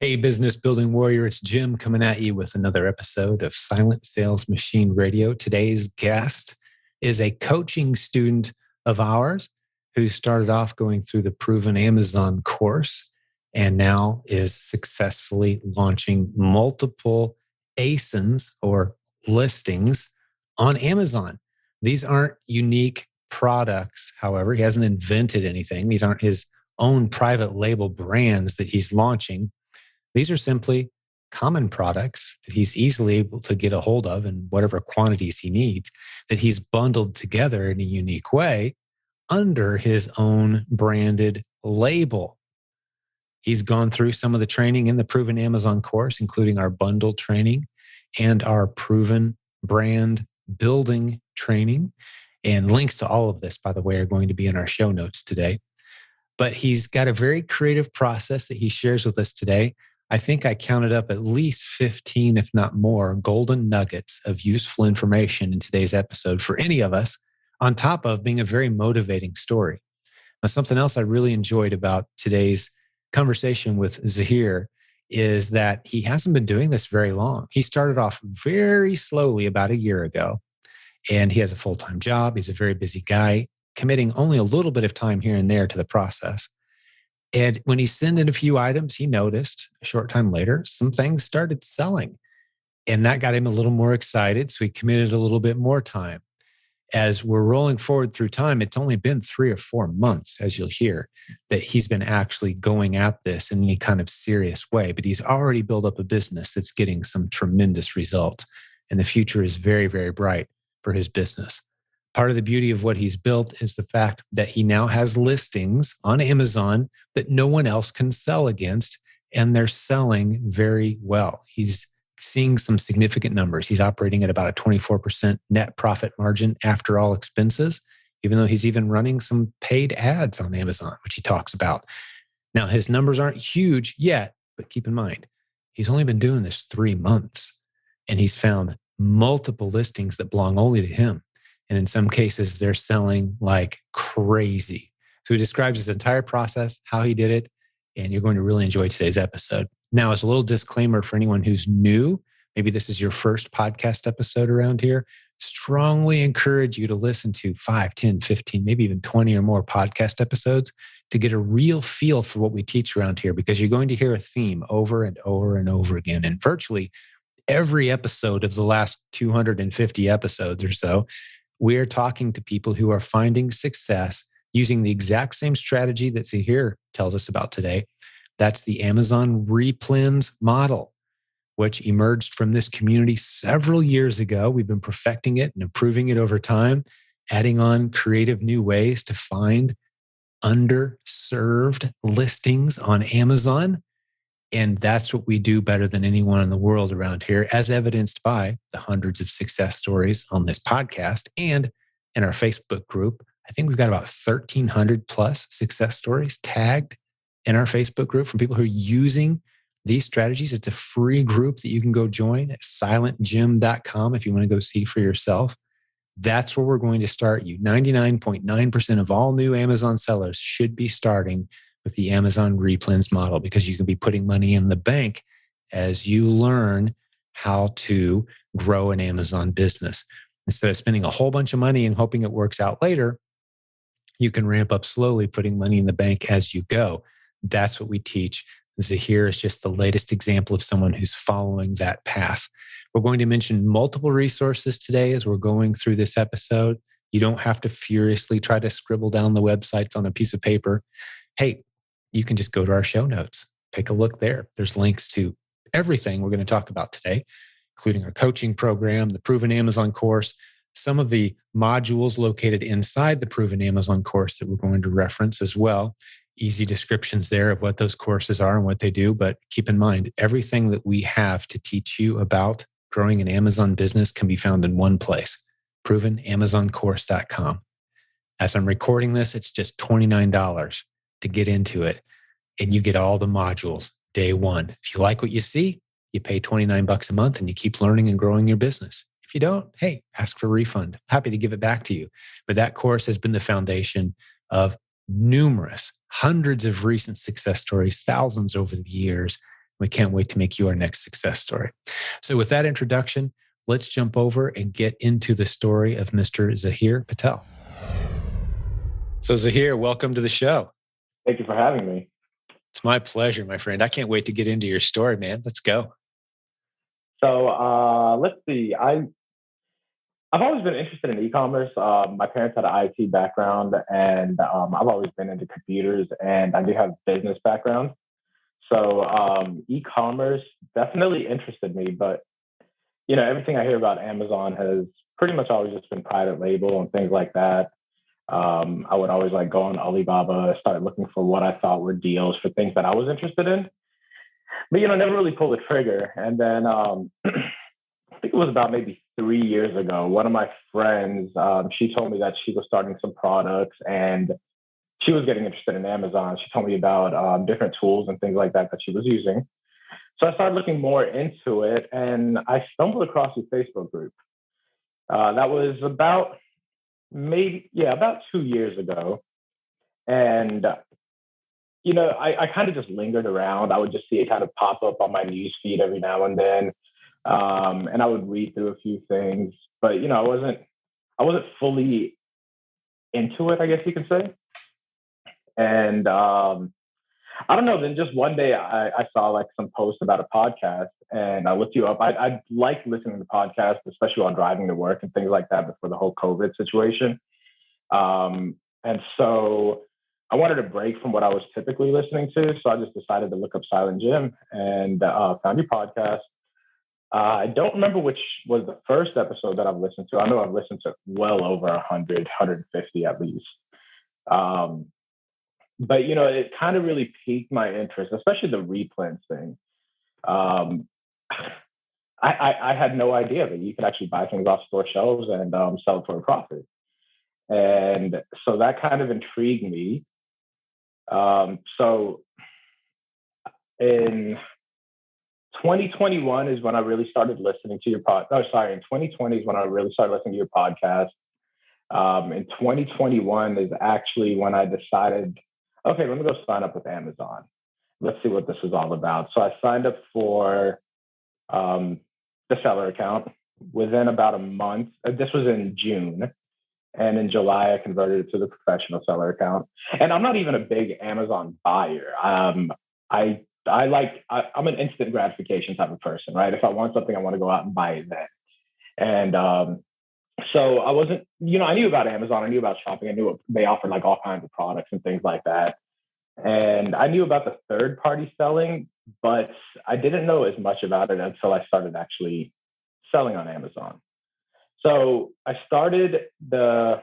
Hey, business building warrior, it's Jim coming at you with another episode of Silent Sales Machine Radio. Today's guest is a coaching student of ours who started off going through the Proven Amazon course and now is successfully launching multiple ASINs or listings on Amazon. These aren't unique products, however. He hasn't invented anything. These aren't his own private label brands that he's launching. These are simply common products that he's easily able to get a hold of in whatever quantities he needs, that he's bundled together in a unique way under his own branded label. He's gone through some of the training in the Proven Amazon course, including our bundle training and our Proven brand building training. And links to all of this, by the way, are going to be in our show notes today. But he's got a very creative process that he shares with us today. I think I counted up at least 15, if not more, golden nuggets of useful information in today's episode for any of us, on top of being a very motivating story. Now, something else I really enjoyed about today's conversation with Zaheer is that he hasn't been doing this very long. He started off very slowly about a year ago, and he has a full-time job. He's a very busy guy, committing only a little bit of time here and there to the process. And when he sent in a few items, he noticed a short time later, some things started selling. And that got him a little more excited. So he committed a little bit more time. As we're rolling forward through time, it's only been 3 or 4 months, as you'll hear, that he's been actually going at this in any kind of serious way. But he's already built up a business that's getting some tremendous results. And the future is very, very bright for his business. Part of the beauty of what he's built is the fact that he now has listings on Amazon that no one else can sell against, and they're selling very well. He's seeing some significant numbers. He's operating at about a 24% net profit margin after all expenses, even though he's even running some paid ads on Amazon, which he talks about. Now, his numbers aren't huge yet, but keep in mind, he's only been doing this 3 months, and he's found multiple listings that belong only to him. And in some cases, they're selling like crazy. So he describes his entire process, how he did it, and you're going to really enjoy today's episode. Now, as a little disclaimer for anyone who's new, maybe this is your first podcast episode around here, strongly encourage you to listen to 5, 10, 15, maybe even 20 or more podcast episodes to get a real feel for what we teach around here, because you're going to hear a theme over and over and over again. And virtually every episode of the last 250 episodes or so, we're talking to people who are finding success using the exact same strategy that Zaheer tells us about today. That's the Amazon REPLENS model, which emerged from this community several years ago. We've been perfecting it and improving it over time, adding on creative new ways to find underserved listings on Amazon. And that's what we do better than anyone in the world around here, as evidenced by the hundreds of success stories on this podcast and in our Facebook group. I think we've got about 1,300 plus success stories tagged in our Facebook group from people who are using these strategies. It's a free group that you can go join at silentjim.com if you want to go see for yourself. That's where we're going to start you. 99.9% of all new Amazon sellers should be starting with the Amazon REPLENS model, because you can be putting money in the bank as you learn how to grow an Amazon business. Instead of spending a whole bunch of money and hoping it works out later, you can ramp up slowly, putting money in the bank as you go. That's what we teach. Zaheer is just the latest example of someone who's following that path. We're going to mention multiple resources today as we're going through this episode. You don't have to furiously try to scribble down the websites on a piece of paper. Hey, you can just go to our show notes. Take a look there. There's links to everything we're going to talk about today, including our coaching program, the Proven Amazon course, some of the modules located inside the Proven Amazon course that we're going to reference as well. Easy descriptions there of what those courses are and what they do. But keep in mind, everything that we have to teach you about growing an Amazon business can be found in one place, provenamazoncourse.com. As I'm recording this, it's just $29 to get into it, and you get all the modules day one. If you like what you see, you pay $29 a month and you keep learning and growing your business. If you don't, hey, ask for a refund. Happy to give it back to you. But that course has been the foundation of numerous, hundreds of recent success stories, thousands over the years, We can't wait to make you our next success story. So with that introduction, let's jump over and get into the story of Mr. Zaheer Patel. So Zaheer, welcome to the show. Thank you for having me. It's my pleasure, my friend. I can't wait to get into your story, man. Let's go. So let's see. I've always been interested in e-commerce. My parents had an IT background, and I've always been into computers, and I do have business background. So e-commerce definitely interested me, but everything I hear about Amazon has pretty much always just been private label and things like that. I would always go on Alibaba, start looking for what I thought were deals for things that I was interested in, but never really pulled the trigger. And then I think it was about maybe 3 years ago, one of my friends, she told me that she was starting some products and she was getting interested in Amazon. She told me about different tools and things like that she was using. So I started looking more into it, and I stumbled across your Facebook group. That was about 2 years ago. And, I kind of just lingered around. I would just see it kind of pop up on my news feed every now and then. And I would read through a few things, but, I wasn't fully into it, I guess you could say. And I don't know. Then just one day I saw some posts about a podcast, and I looked you up. I like listening to podcasts, especially while driving to work and things like that before the whole COVID situation. And so I wanted a break from what I was typically listening to. So I just decided to look up Silent Jim and found your podcast. I don't remember which was the first episode that I've listened to. I know I've listened to well over 100, 150 at least. But, it kind of really piqued my interest, especially the REPLENS thing. I had no idea that you could actually buy things off store shelves and sell it for a profit. And so that kind of intrigued me. So in 2021 is when I really started listening to your in 2020 is when I really started listening to your podcast. In 2021 is actually when I decided, okay, let me go sign up with Amazon. Let's see what this is all about. So I signed up for the seller account within about a month. This was in June. And in July, I converted it to the professional seller account. And I'm not even a big Amazon buyer. I'm an instant gratification type of person, right? If I want something, I want to go out and buy it then. And so I wasn't, I knew about Amazon. I knew about shopping. I knew they offered all kinds of products and things like that. And I knew about the third party selling, but I didn't know as much about it until I started actually selling on Amazon. So I started the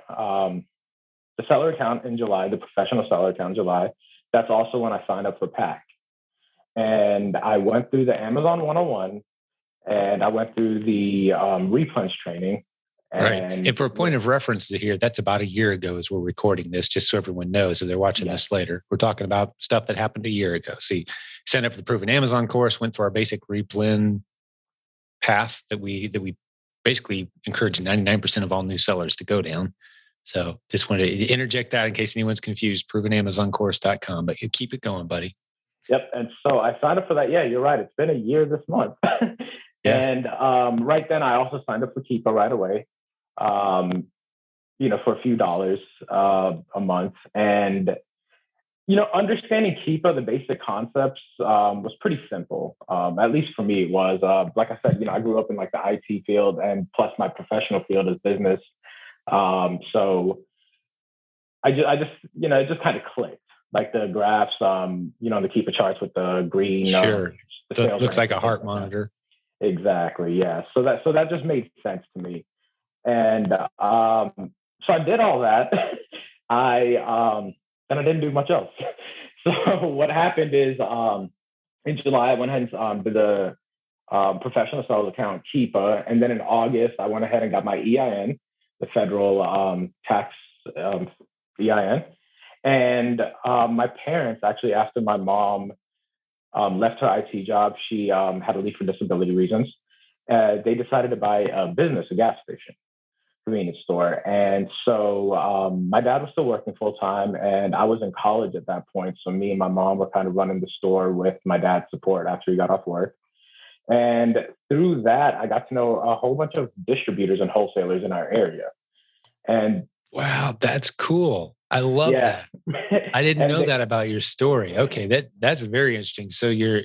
seller account in July, the professional seller account in July. That's also when I signed up for PAC. And I went through the Amazon 101, and I went through the REPLENS training. And, right. And for a point of reference here, that's about a year ago as we're recording this, just so everyone knows if they're watching this later. We're talking about stuff that happened a year ago. So you signed up for the Proven Amazon course, went through our basic REPLEN path that we basically encourage 99% of all new sellers to go down. So just wanted to interject that in case anyone's confused, provenamazoncourse.com, but you keep it going, buddy. Yep. And so I signed up for that. Yeah, you're right. It's been a year this month. Yeah. And right then I also signed up for Keepa right away, for a few dollars a month. And, understanding Keepa, the basic concepts was pretty simple. At least for me, it was. Like I said, I grew up in the IT field and plus my professional field is business. So I just it just kind of clicked. The graphs, the Keepa charts with the green. Sure. That looks like a heart monitor. Exactly. Yeah. So that just made sense to me. And so I did all that. And I didn't do much else. So what happened is in July, I went ahead and did the professional sales account Keepa. And then in August, I went ahead and got my EIN, the federal tax EIN. And my parents, actually, after my mom left her IT job, she had to leave for disability reasons. They decided to buy a business, a gas station. convenience store. And so my dad was still working full time, and I was in college at that point. So me and my mom were kind of running the store with my dad's support after he got off work. And through that, I got to know a whole bunch of distributors and wholesalers in our area. And wow, that's cool. I love that. I didn't know that about your story. Okay, that's very interesting. So your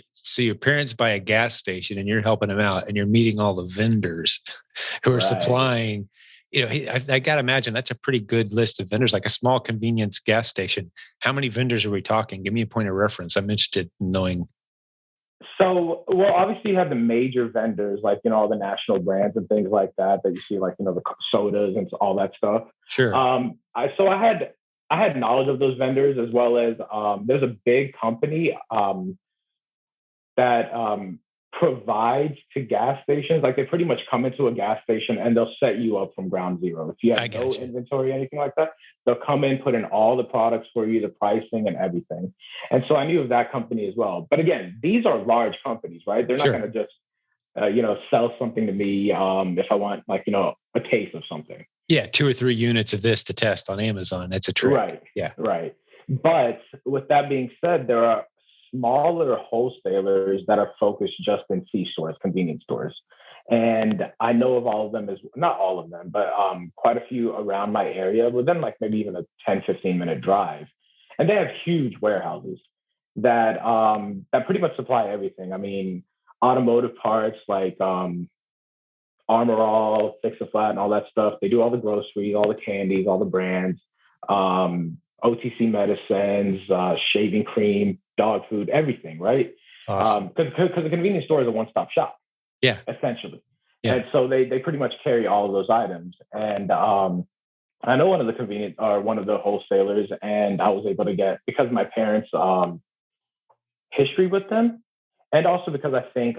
parents buy a gas station and you're helping them out, and you're meeting all the vendors who are supplying. You know, I got to imagine that's a pretty good list of vendors, like a small convenience gas station. How many vendors are we talking? Give me a point of reference. I'm interested in knowing. So, well, obviously you have the major vendors, like, you know, all the national brands and things like that you see, like, you know, the sodas and all that stuff. Sure. I had knowledge of those vendors, as well as there's a big company that provides to gas stations. Like, they pretty much come into a gas station and they'll set you up from ground zero. If you have no inventory, anything like that, they'll come in, put in all the products for you, the pricing and everything. And so I knew of that company as well. But again, these are large companies, right? They're not going to just, sell something to me if I want, like, you know, a case of something. Yeah, 2 or 3 units of this to test on Amazon. That's a trick. Right. Yeah. Right. But with that being said, there are smaller wholesalers that are focused just in C-stores, convenience stores. And I know of all of them, not all of them, but quite a few around my area, within like maybe even a 10, 15-minute drive. And they have huge warehouses that pretty much supply everything. I mean, automotive parts like Armor All, Fix a Flat, and all that stuff. They do all the groceries, all the candies, all the brands, OTC medicines, shaving cream, dog food, everything, right? Awesome. Because the convenience store is a one-stop shop. Yeah. Essentially. Yeah. And so they pretty much carry all of those items. And I know one of the wholesalers, and I was able to get, because of my parents' history with them, and also because I think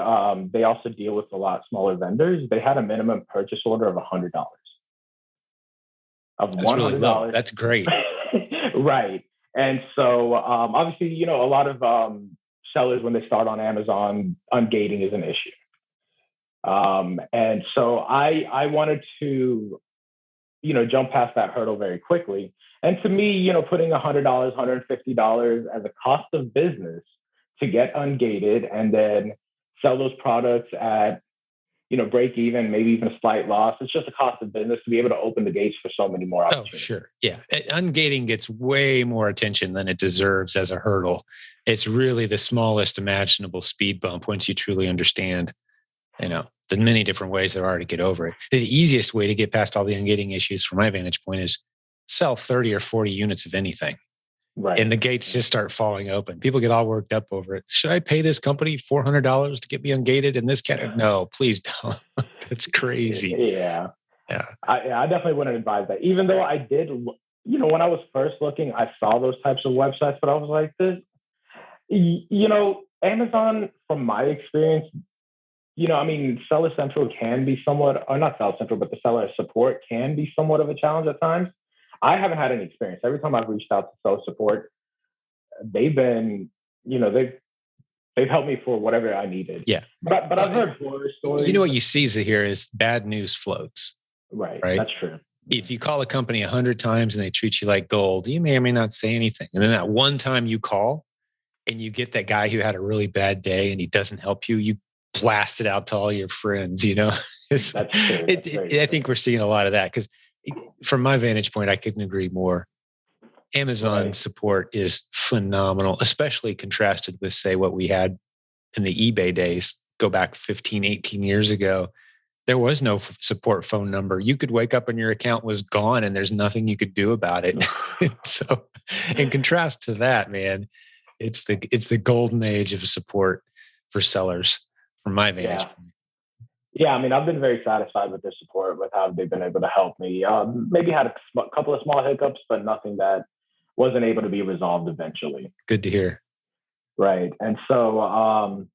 they also deal with a lot smaller vendors, they had a minimum purchase order of $100. That's $100. Really low. That's great. Right. And so obviously, you know, a lot of sellers, when they start on Amazon, ungating is an issue. And so I wanted to, you know, jump past that hurdle very quickly. And to me, you know, putting $100, $150 as a cost of business to get ungated and then sell those products at, you know, break even, maybe even a slight loss. It's just a cost of business to be able to open the gates for so many more opportunities. Oh, sure. Yeah. Ungating gets way more attention than it deserves as a hurdle. It's really the smallest imaginable speed bump once you truly understand, you know, the many different ways there are to get over it. The easiest way to get past all the ungating issues from my vantage point is sell 30 or 40 units of anything. Right. And the gates just start falling open. People get all worked up over it. Should I pay this company $400 to get me ungated in this category? No, please don't. That's crazy. Yeah. I definitely wouldn't advise that. Even though I did, you know, when I was first looking, I saw those types of websites, but I was like, you know, Amazon, from my experience, you know, I mean, Seller Central can be somewhat, or not Seller Central, but the seller support can be somewhat of a challenge at times. I haven't had any experience. Every time I've reached out to seller support, they've been, you know, they've helped me for whatever I needed. Yeah. But I've heard horror stories. You know what you see here is bad news floats. Right. That's true. If you call a company 100 times and they treat you like gold, you may or may not say anything. And then that one time you call and you get that guy who had a really bad day and he doesn't help you, you blast it out to all your friends, you know? That's true. I think we're seeing a lot of that because from my vantage point, I couldn't agree more. Amazon support is phenomenal, especially contrasted with, say, what we had in the eBay days. Go back 15, 18 years ago. There was no support phone number. You could wake up and your account was gone and there's nothing you could do about it. So in contrast to that, man, it's the golden age of support for sellers from my vantage point. Yeah, I mean, I've been very satisfied with their support, with how they've been able to help me. Maybe had a couple of small hiccups, but nothing that wasn't able to be resolved eventually. Good to hear. Right. And so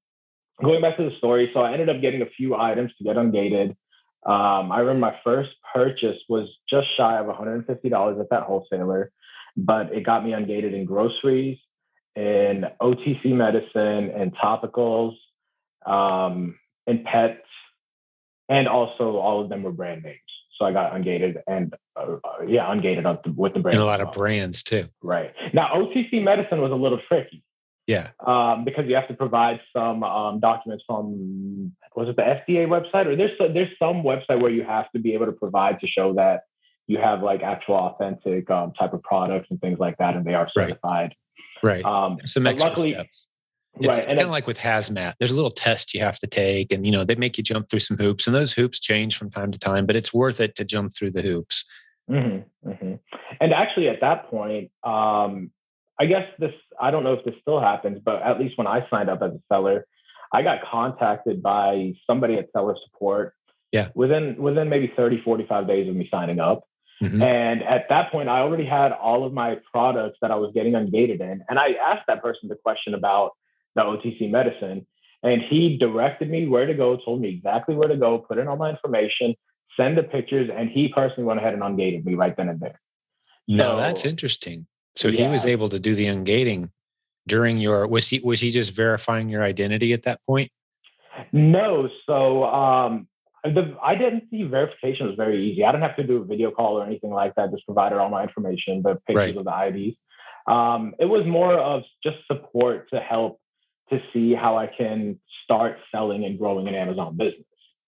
going back to the story, so I ended up getting a few items to get ungated. I remember my first purchase was just shy of $150 at that wholesaler, but it got me ungated in groceries, in OTC medicine, and topicals, and pets. And also all of them were brand names. So I got Ungated and Ungated up with the brand. And a lot of brands too. Right. Now, OTC medicine was a little tricky. Yeah. Because you have to provide some documents from, was it the FDA website? Or there's some website where you have to be able to provide to show that you have like actual authentic type of products and things like that, and they are certified. Right. Some extra luckily, steps. It's right. kind of like with hazmat. There's a little test you have to take, and they make you jump through some hoops, and those hoops change from time to time, but it's worth it to jump through the hoops. Mm-hmm, mm-hmm. And actually, at that point, I guess I don't know if this still happens, but at least when I signed up as a seller, I got contacted by somebody at seller support. Yeah. Within maybe 30, 45 days of me signing up. Mm-hmm. And at that point, I already had all of my products that I was getting Ungated in. And I asked that person the question about the OTC medicine, and he directed me where to go, told me exactly where to go, put in all my information, send the pictures, and he personally went ahead and Ungated me right then and there. No, that's interesting. So he was able to do the ungating during was he just verifying your identity at that point? No. So identity verification was very easy. I didn't have to do a video call or anything like that. Just provided all my information, the pictures of the IDs. It was more of just support to help to see how I can start selling and growing an Amazon business.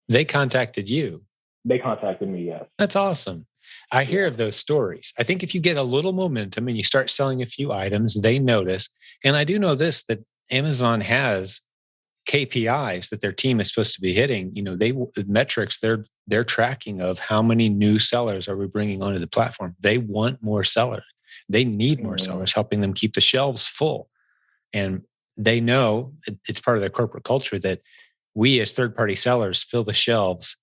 They contacted you? They contacted me, yes. That's awesome. I hear of those stories. I think if you get a little momentum and you start selling a few items, they notice. And I do know this, that Amazon has KPIs that their team is supposed to be hitting. Metrics, they're tracking of how many new sellers are we bringing onto the platform. They want more sellers. They need more sellers, helping them keep the shelves full. And they know it's part of their corporate culture that we as third-party sellers fill the shelves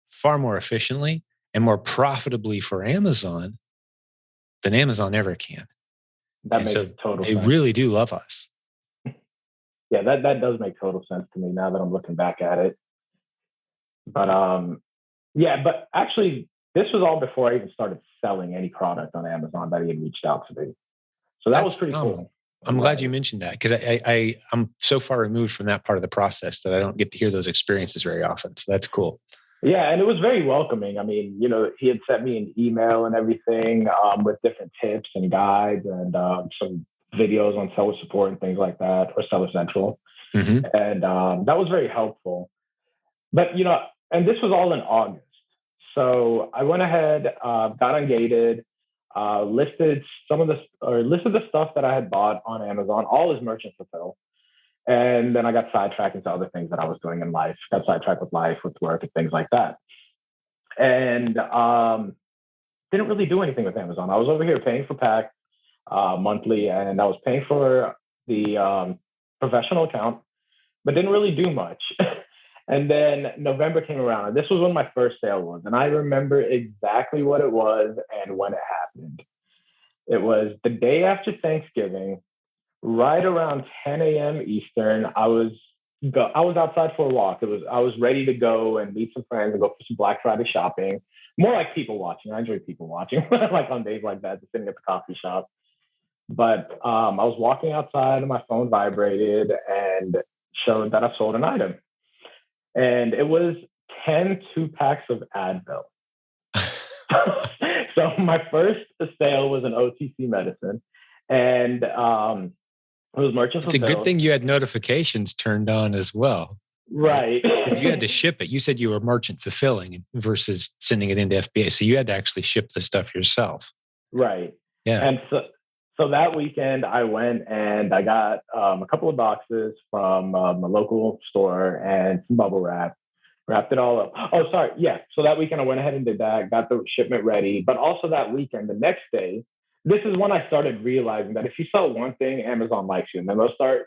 far more efficiently and more profitably for Amazon than Amazon ever can. That makes total sense. They really do love us. Yeah, that does make total sense to me now that I'm looking back at it. But but actually, this was all before I even started selling any product on Amazon that he had reached out to me. So that was pretty cool. I'm glad you mentioned that, because I'm so far removed from that part of the process that I don't get to hear those experiences very often. So that's cool. Yeah, and it was very welcoming. I mean, he had sent me an email and everything with different tips and guides and some videos on seller support and things like that, or Seller Central. Mm-hmm. And that was very helpful. But, and this was all in August. So I went ahead, got Ungated, listed the stuff that I had bought on Amazon, all as merchant fulfill. And then I got sidetracked into other things that I was doing in life, got sidetracked with life, with work and things like that. And didn't really do anything with Amazon. I was over here paying for PAC monthly, and I was paying for the professional account, but didn't really do much. And then November came around, and this was when my first sale was. And I remember exactly what it was and when it happened. It was the day after Thanksgiving, right around 10 a.m. Eastern. I was outside for a walk. I was ready to go and meet some friends and go for some Black Friday shopping. More like people watching. I enjoy people watching, like on days like that, just sitting at the coffee shop. But I was walking outside and my phone vibrated and showed that I sold an item. And it was 10 2-packs of Advil. So my first sale was an OTC medicine. And it was merchant fulfilled. It's a good thing you had notifications turned on as well. Right. Because you had to ship it. You said you were merchant fulfilling versus sending it into FBA. So you had to actually ship the stuff yourself. Right. Yeah. And so that weekend I went and I got a couple of boxes from a local store and some bubble wrap, wrapped it all up. Oh, sorry. Yeah. So that weekend I went ahead and did that, got the shipment ready. But also that weekend, the next day, this is when I started realizing that if you sell one thing, Amazon likes you, and then they'll start,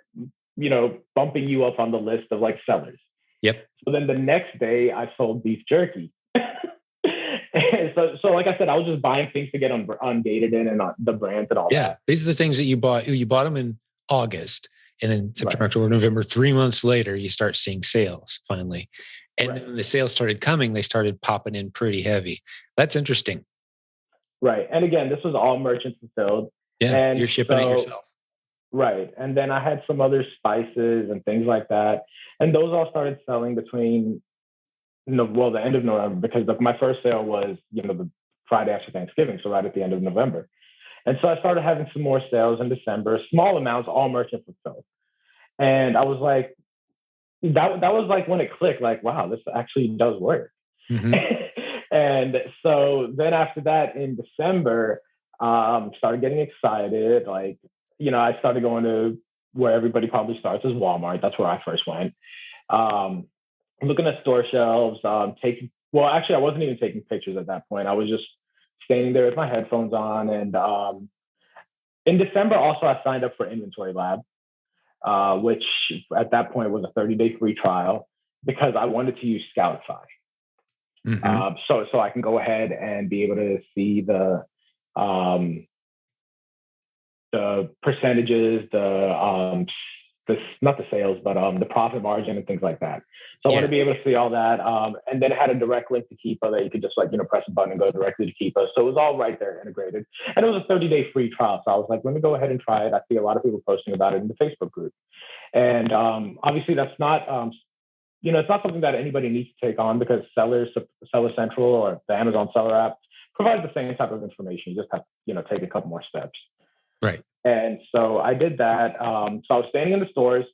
bumping you up on the list of like sellers. Yep. So then the next day I sold beef jerky. So like I said, I was just buying things to get Ungated in and the brands and all that. Yeah. These are the things that you bought. You bought them in August, and then September, October, November, 3 months later, you start seeing sales finally. And then when the sales started coming, they started popping in pretty heavy. That's interesting. Right. And again, this was all merchant fulfilled. Yeah. And you're shipping it yourself. Right. And then I had some other spices and things like that. And those all started selling between no, well, the end of November, because my first sale was, the Friday after Thanksgiving, so right at the end of November. And so I started having some more sales in December, small amounts, all merchant fulfilled. And I was like, that was like when it clicked, like, wow, this actually does work. Mm-hmm. And so then after that in December, started getting excited. Like, I started going to where everybody probably starts is Walmart. That's where I first went. Looking at store shelves, actually, I wasn't even taking pictures at that point. I was just standing there with my headphones on. And in December, also, I signed up for Inventory Lab, which at that point was a 30-day free trial because I wanted to use Scoutify. Mm-hmm. So I can go ahead and be able to see the percentages, not the sales, but the profit margin and things like that. So I want to be able to see all that. And then it had a direct link to Keepa that you could just press a button and go directly to Keepa. So it was all right there integrated. And it was a 30-day free trial. So I was like, let me go ahead and try it. I see a lot of people posting about it in the Facebook group. And obviously that's not, it's not something that anybody needs to take on because Seller Central or the Amazon Seller app provides the same type of information. You just have to, take a couple more steps. Right. And so I did that. So I was standing in the stores.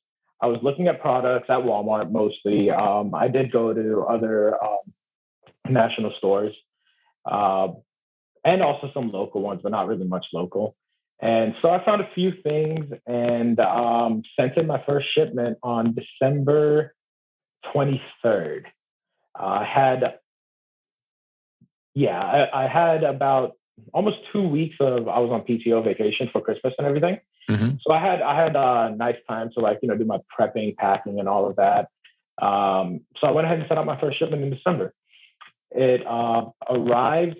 I was looking at products at Walmart mostly. I did go to other national stores and also some local ones, but not really much local. And so I found a few things and sent in my first shipment on December 23rd. I had about almost 2 weeks I was on PTO vacation for Christmas and everything. Mm-hmm. So I had a nice time to do my prepping, packing, and all of that. So I went ahead and set up my first shipment in December. It arrived.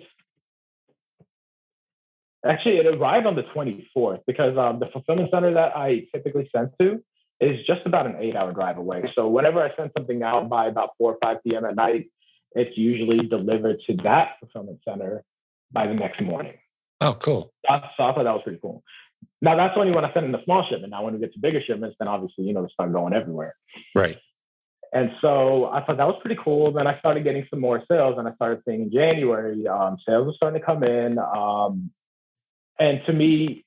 Actually, it arrived on the 24th because the fulfillment center that I typically send to is just about an 8-hour drive away. So whenever I send something out by about 4 or 5 p.m. at night, it's usually delivered to that fulfillment center by the next morning. Oh, cool. So I thought that was pretty cool. Now, that's only when I send in the small shipment. Now, when we get to bigger shipments, then obviously, they start going everywhere. Right. And so I thought that was pretty cool. Then I started getting some more sales, and I started seeing in January, sales were starting to come in. And to me,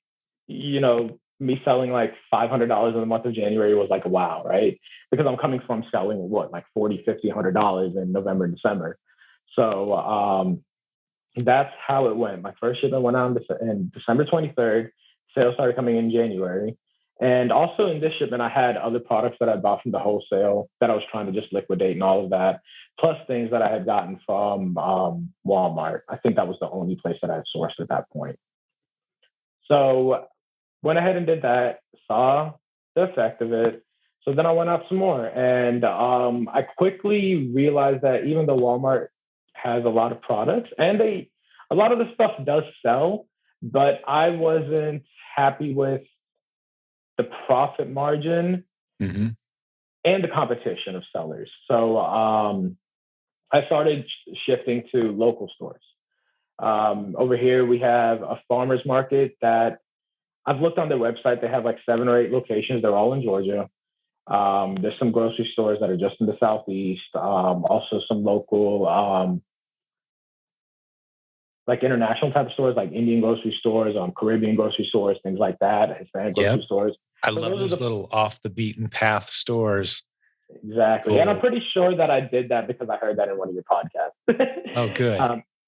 me selling like $500 in the month of January was like a wow, right? Because I'm coming from selling like $40, $50, $100 in November and December. So that's how it went. My first shipment went out in December 23rd. Sales started coming in January. And also in this shipment, I had other products that I bought from the wholesale that I was trying to just liquidate and all of that, plus things that I had gotten from Walmart. I think that was the only place that I had sourced at that point. So went ahead and did that, saw the effect of it. So then I went out some more. And I quickly realized that even though Walmart has a lot of products and a lot of the stuff does sell, but I wasn't happy with the profit margin mm-hmm. and the competition of sellers. So I started shifting to local stores. Over here, we have a farmer's market that I've looked on their website. They have like 7 or 8 locations. They're all in Georgia. There's some grocery stores that are just in the Southeast. Also some local, like international type of stores, like Indian grocery stores, Caribbean grocery stores, things like that, Hispanic grocery stores. I love those little off the beaten path stores. Exactly. Cool. And I'm pretty sure that I did that because I heard that in one of your podcasts. Oh, good.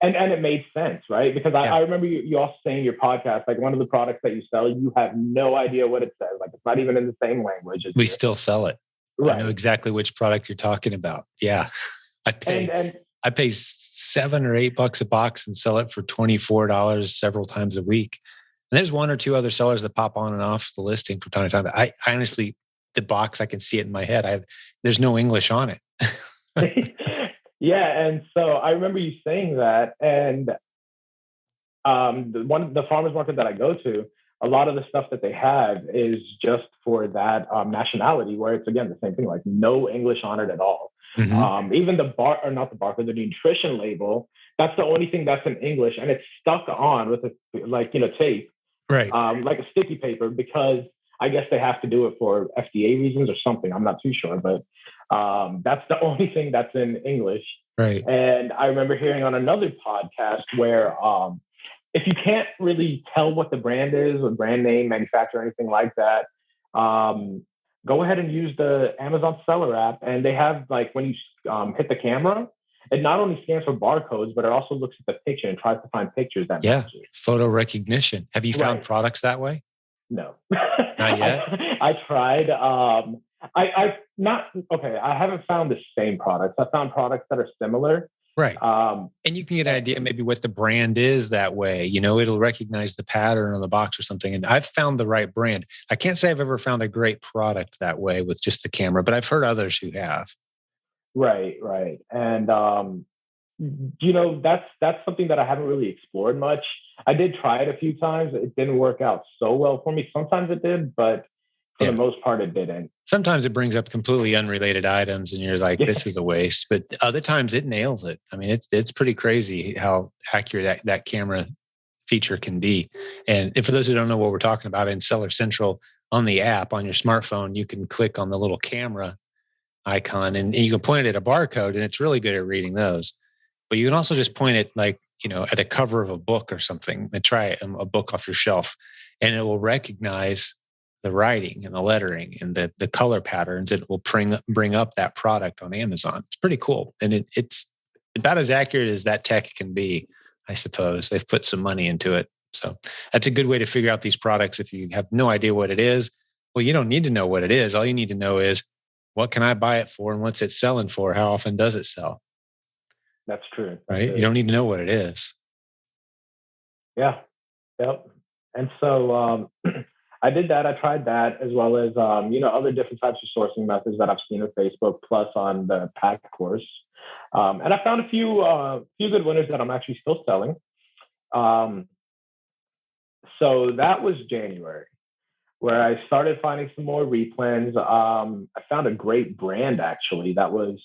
And it made sense, right? Because I remember you also saying in your podcast, like one of the products that you sell, you have no idea what it says. Like it's not even in the same language. We still sell it. Right. I know exactly which product you're talking about. Yeah. I pay $7 or $8 a box and sell it for $24 several times a week. And there's 1 or 2 other sellers that pop on and off the listing from time to time. I honestly, the box, I can see it in my head. There's no English on it. Yeah. And so I remember you saying that. And the farmer's market that I go to, a lot of the stuff that they have is just for that nationality, where it's, again, the same thing, like no English on it at all. Mm-hmm. Even the the nutrition label, that's the only thing that's in English, and it's stuck on with tape, right? Like a sticky paper, because I guess they have to do it for FDA reasons or something. I'm not too sure, but that's the only thing that's in English. Right. And I remember hearing on another podcast where if you can't really tell what the brand is, or brand name, manufacturer, anything like that, go ahead and use the Amazon Seller app. And they have, like, when you hit the camera, it not only scans for barcodes, but it also looks at the picture and tries to find pictures that match it. Photo recognition. Have you found products that way? No. Not yet? I tried. I haven't found the same products. I found products that are similar. Right. And you can get an idea maybe what the brand is that way. It'll recognize the pattern on the box or something. And I've found the right brand. I can't say I've ever found a great product that way with just the camera, but I've heard others who have. Right. And, that's something that I haven't really explored much. I did try it a few times. It didn't work out so well for me. Sometimes it did, but for the most part, it didn't. Sometimes it brings up completely unrelated items and you're like, this is a waste. But other times it nails it. I mean, it's pretty crazy how accurate that camera feature can be. And for those who don't know what we're talking about, in Seller Central on the app on your smartphone, you can click on the little camera icon and you can point it at a barcode, and it's really good at reading those. But you can also just point it at the cover of a book or something, and try a book off your shelf, and it will recognize the writing and the lettering and the color patterns. It will bring up that product on Amazon. It's pretty cool. And it's about as accurate as that tech can be, I suppose. They've put some money into it. So that's a good way to figure out these products. If you have no idea what it is, well, you don't need to know what it is. All you need to know is, what can I buy it for? And what's it selling for? How often does it sell? That's true. Right? You don't need to know what it is. Yeah. Yep. And so I did that. I tried that, as well as, other different types of sourcing methods that I've seen on Facebook, plus on the pack course. And I found a few good winners that I'm actually still selling. So that was January, where I started finding some more replens. I found a great brand, actually, that was,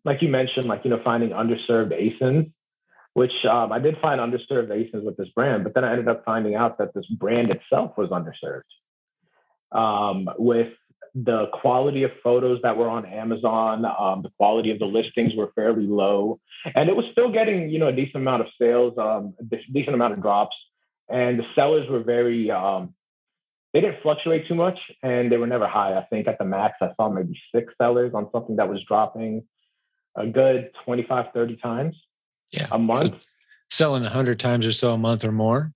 like you mentioned, finding underserved ASINs, which I did find underserved ASINs with this brand, but then I ended up finding out that this brand itself was underserved. With the quality of photos that were on Amazon, the quality of the listings were fairly low, and it was still getting, a decent amount of sales, a decent amount of drops, and the sellers were very, they didn't fluctuate too much, and they were never high. I think at the max, I saw maybe 6 sellers on something that was dropping a good 25, 30 times a month. So selling 100 times or so a month or more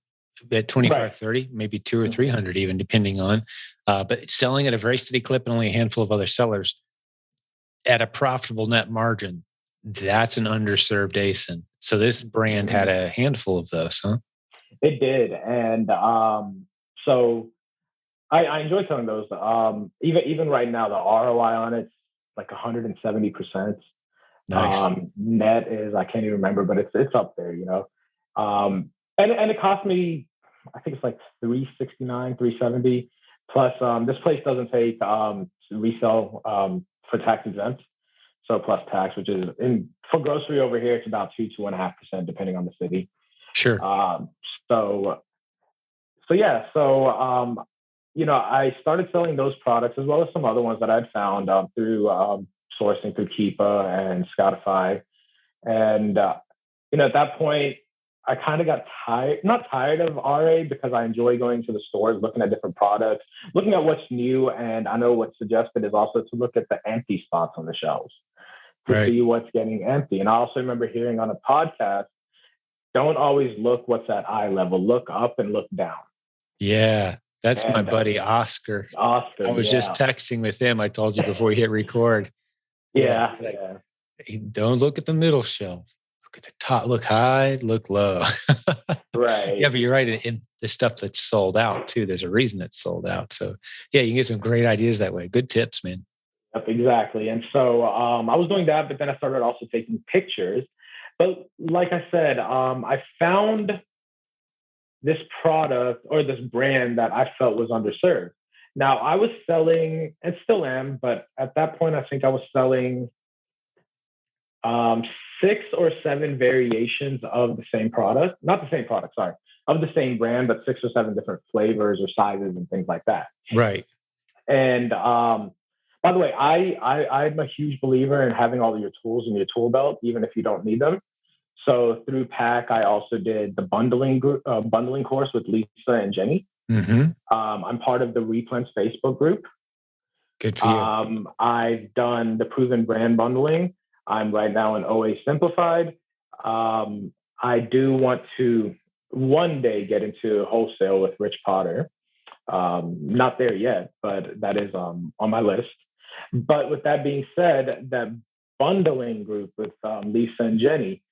at 25, 30, maybe 200 or 300 even, depending on. But selling at a very steady clip and only a handful of other sellers at a profitable net margin, that's an underserved ASIN. So this brand had a handful of those, huh? It did. And so I enjoy selling those. Even right now, the ROI on it's like 170%. Nice. Net is, I can't even remember, but it's up there, and it cost me, I think it's like $369, $370. Plus, this place doesn't take resell for tax exempt, so plus tax, which is for grocery over here, it's about 2.5%, depending on the city. Sure. I started selling those products, as well as some other ones that I'd found through sourcing through Keepa and Spotify. And, at that point, I kind of got not tired of RA, because I enjoy going to the stores, looking at different products, looking at what's new. And I know what's suggested is also to look at the empty spots on the shelves to see what's getting empty. And I also remember hearing on a podcast, don't always look what's at eye level, look up and look down. Yeah. That's my buddy, Oscar. I was just texting with him. I told you before we hit record. Don't look at the middle shelf. Look at the top. Look high, look low. Right. Yeah, but you're right. In the stuff that's sold out too, there's a reason it's sold out. So yeah, you can get some great ideas that way. Good tips, man. Yep, exactly. And so I was doing that, but then I started also taking pictures. But like I said, I found this product or this brand that I felt was underserved. Now, I was selling, and still am, but at that point, I think I was selling 6 or 7 variations of the same product. Not the same product, sorry. of the same brand, but 6 or 7 different flavors or sizes and things like that. Right. And by the way, I'm a huge believer in having all of your tools in your tool belt, even if you don't need them. So through PAC, I also did the bundling course with Lisa and Jenny. Mm-hmm. I'm part of the REPLENS Facebook group. Good for you. I've done the proven brand bundling. I'm right now in OA Simplified. I do want to one day get into wholesale with Rich Potter. Not there yet, but that is on my list. But with that being said, that bundling group with Lisa and Jenny,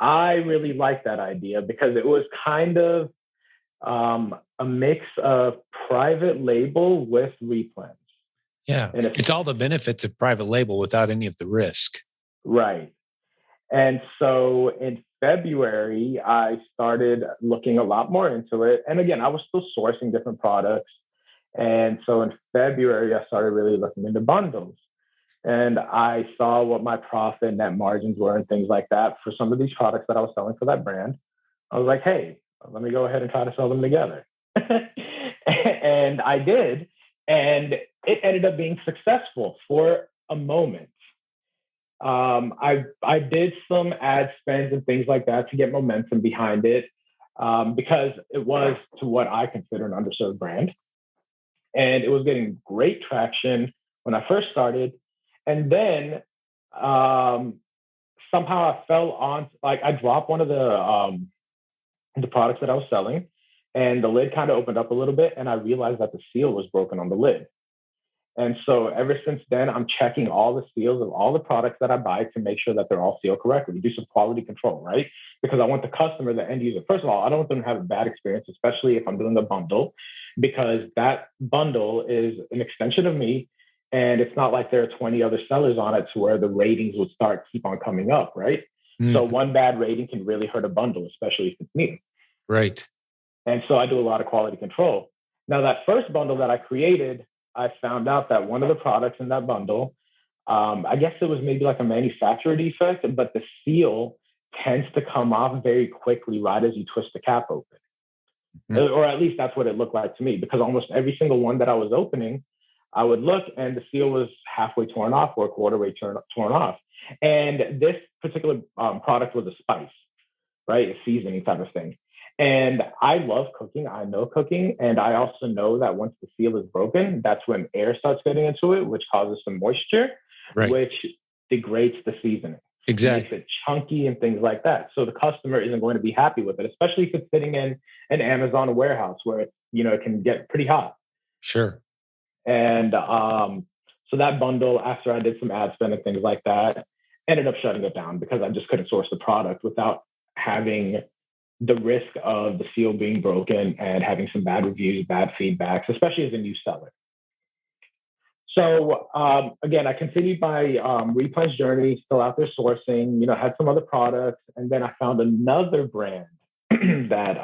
I really like that idea because it was kind of a mix of private label with REPLENS. Yeah. It's all the benefits of private label without any of the risk. Right. And so in February, I started looking a lot more into it. And again, I was still sourcing different products. And so in February, I started really looking into bundles. And I saw what my profit and net margins were and things like that for some of these products that I was selling for that brand. I was like, hey, let me go ahead and try to sell them together. And I did. And it ended up being successful for a moment. I did some ad spends and things like that to get momentum behind it because it was to what I consider an underserved brand. And it was getting great traction when I first started. And then somehow I fell on, like I dropped one of the products that I was selling and the lid kind of opened up a little bit and I realized that the seal was broken on the lid. And so ever since then, I'm checking all the seals of all the products that I buy to make sure that they're all sealed correctly. Do some quality control, right? Because I want the customer, the end user. First of all, I don't want them to have a bad experience, especially if I'm doing a bundle, because that bundle is an extension of me. And it's not like there are 20 other sellers on it to where the ratings will keep on coming up, right? So one bad rating can really hurt a bundle, especially if it's me. Right. And so I do a lot of quality control. Now, that first bundle that I created, I found out that one of the products in that bundle, I guess it was maybe like a manufacturer defect, but the seal tends to come off very quickly right as you twist the cap open. Or at least that's what it looked like to me, because almost every single one that I was opening, I would look and the seal was halfway torn off or a quarter way torn off. And this particular product was a spice, right? A seasoning type of thing. And I love cooking. I know cooking. And I also know that once the seal is broken, that's when air starts getting into it, which causes some moisture, which degrades the seasoning. Exactly. Makes it chunky and things like that. So the customer isn't going to be happy with it, especially if it's sitting in an Amazon warehouse where it can get pretty hot. Sure. And so that bundle, after I did some ad spend and things like that, ended up shutting it down because I just couldn't source the product without having the risk of the seal being broken and having some bad reviews, bad feedbacks, especially as a new seller. So again, I continued my REPLENS journey, still out there sourcing, had some other products. And then I found another brand that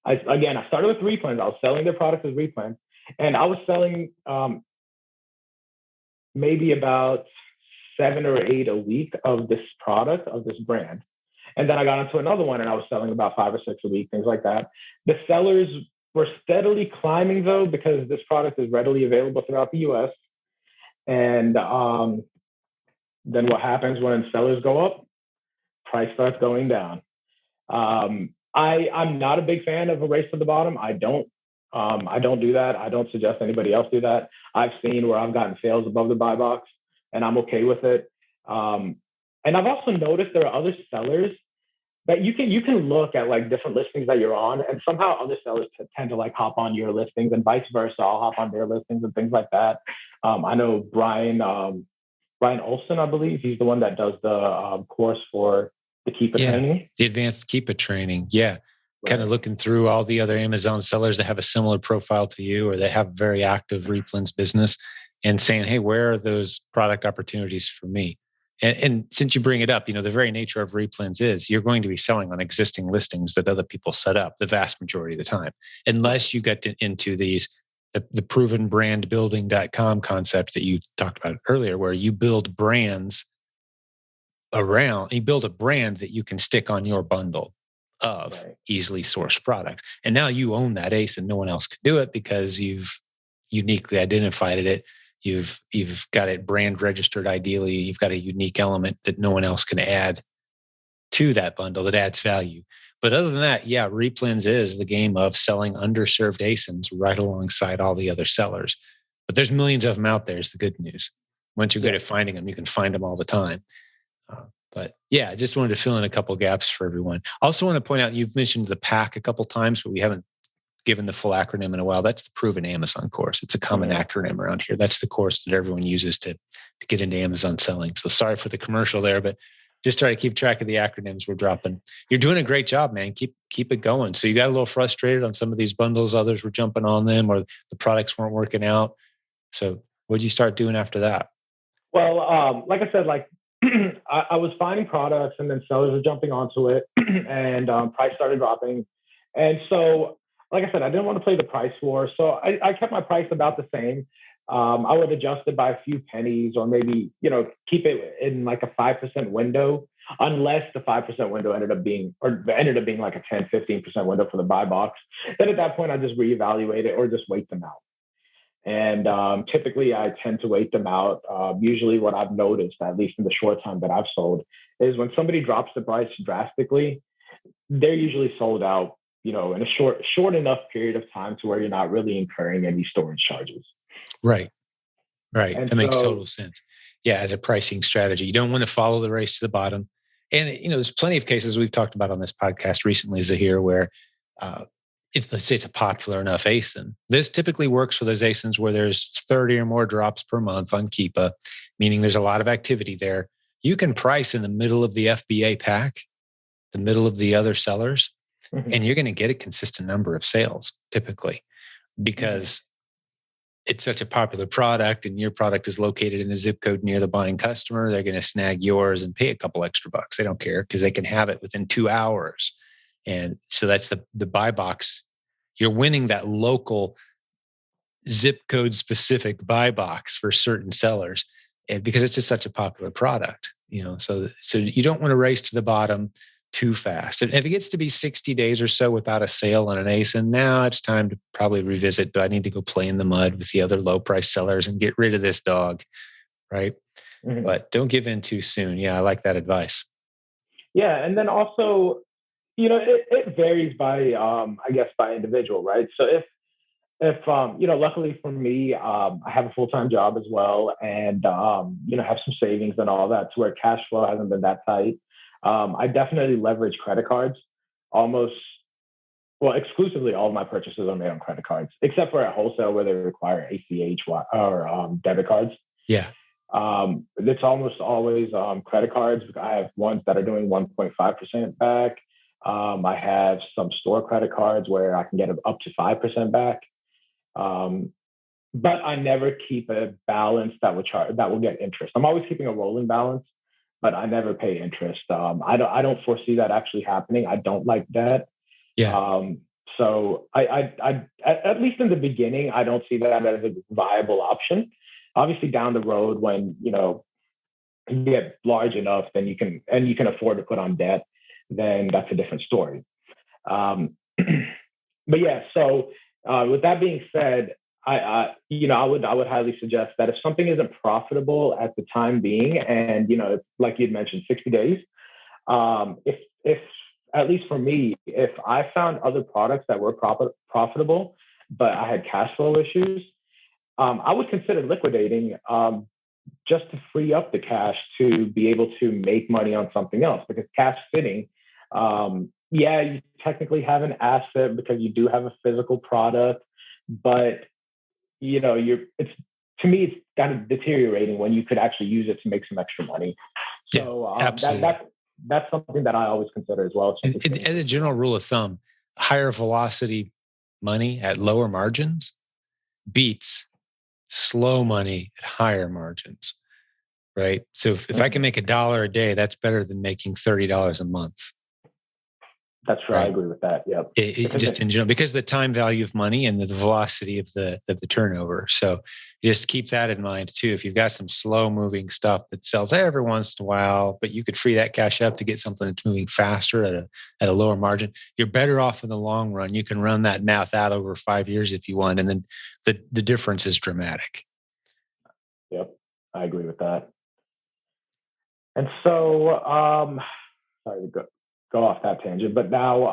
I started with REPLENS. I was selling their products as REPLENS. And I was selling maybe about 7 or 8 a week of this product, of this brand. And then I got into another one and I was selling about 5 or 6 a week, things like that. The sellers were steadily climbing though, because this product is readily available throughout the US. And then what happens when sellers go up? Price starts going down. I'm not a big fan of a race to the bottom. I don't do that. I don't suggest anybody else do that. I've seen where I've gotten sales above the buy box and I'm okay with it. And I've also noticed there are other sellers that you can look at like different listings that you're on, and somehow other sellers tend to like hop on your listings and vice versa. I'll hop on their listings and things like that. I know Brian Olson, I believe he's the one that does the course for the Keepa training. The advanced Keepa training. Yeah. Kind of looking through all the other Amazon sellers that have a similar profile to you, or they have a very active REPLENS business, and saying, hey, where are those product opportunities for me? And since you bring it up, the very nature of REPLENS is you're going to be selling on existing listings that other people set up the vast majority of the time, unless you get into the provenbrandbuilding.com concept that you talked about earlier, where you build brands you build a brand that you can stick on your bundle. of easily sourced products. And now you own that ACE and no one else can do it because you've uniquely identified it. You've got it brand registered. Ideally, you've got a unique element that no one else can add to that bundle that adds value. But other than that, yeah, REPLENS is the game of selling underserved ASINs right alongside all the other sellers. But there's millions of them out there is the good news. Once you're good at finding them, you can find them all the time. But yeah, I just wanted to fill in a couple gaps for everyone. I also want to point out, you've mentioned the PAC a couple times, but we haven't given the full acronym in a while. That's the Proven Amazon course. It's a common acronym around here. That's the course that everyone uses to get into Amazon selling. So sorry for the commercial there, but just try to keep track of the acronyms we're dropping. You're doing a great job, man. Keep it going. So you got a little frustrated on some of these bundles. Others were jumping on them or the products weren't working out. So what did you start doing after that? Well, like I said, I was finding products and then sellers were jumping onto it and price started dropping. And so, like I said, I didn't want to play the price war. So I kept my price about the same. I would adjust it by a few pennies or maybe, keep it in like a 5% window, unless the 5% window ended up being like a 10, 15% window for the buy box. Then at that point, I just reevaluate it or just wait them out. And typically I tend to wait them out. Usually what I've noticed, at least in the short time that I've sold, is when somebody drops the price drastically, they're usually sold out, in a short enough period of time to where you're not really incurring any storage charges. Right. That makes total sense. Yeah, as a pricing strategy, you don't want to follow the race to the bottom. And, there's plenty of cases we've talked about on this podcast recently, Zaheer, where if let's say it's a popular enough ASIN, this typically works for those ASINs where there's 30 or more drops per month on Keepa, meaning there's a lot of activity there. You can price in the middle of the FBA pack, the middle of the other sellers, and you're going to get a consistent number of sales typically because it's such a popular product and your product is located in a zip code near the buying customer. They're going to snag yours and pay a couple extra bucks. They don't care because they can have it within 2 hours. And so that's the buy box. You're winning that local zip code specific buy box for certain sellers, and because it's just such a popular product, so you don't want to race to the bottom too fast. And if it gets to be 60 days or so without a sale on an ASIN, now it's time to probably revisit, do I need to go play in the mud with the other low price sellers and get rid of this dog? Right. But don't give in too soon. Yeah. I like that advice. Yeah. And then also, it varies by, I guess, by individual, right? So if luckily for me, I have a full-time job as well and, have some savings and all that to where cash flow hasn't been that tight. I definitely leverage credit cards exclusively. All of my purchases are made on credit cards, except for at wholesale where they require ACH or debit cards. Yeah. It's almost always credit cards. I have ones that are doing 1.5% back. I have some store credit cards where I can get up to 5% back. But I never keep a balance that will get interest. I'm always keeping a rolling balance, but I never pay interest. I don't foresee that actually happening. I don't like that. Yeah. So I at least in the beginning, I don't see that as a viable option. Obviously down the road when, you get large enough, then you can afford to put on debt, then that's a different story. But yeah, so with that being said, I would highly suggest that if something isn't profitable at the time being, and like you'd mentioned, 60 days, if at least for me, if I found other products that were profitable, but I had cash flow issues, I would consider liquidating just to free up the cash to be able to make money on something else. Because cash sitting, you technically have an asset because you do have a physical product, but to me, it's kind of deteriorating when you could actually use it to make some extra money. So that's something that I always consider as well. And as a general rule of thumb, higher velocity money at lower margins beats slow money at higher margins, right? So if I can make $1 a day, that's better than making $30 a month. That's right. I agree with that. Yep. Just in general, because the time value of money and the velocity of the turnover. So just keep that in mind too. If you've got some slow moving stuff that sells every once in a while, but you could free that cash up to get something that's moving faster at a lower margin, you're better off in the long run. You can run that math out over 5 years if you want, and then the difference is dramatic. Yep, I agree with that. And so, sorry to go off that tangent, but now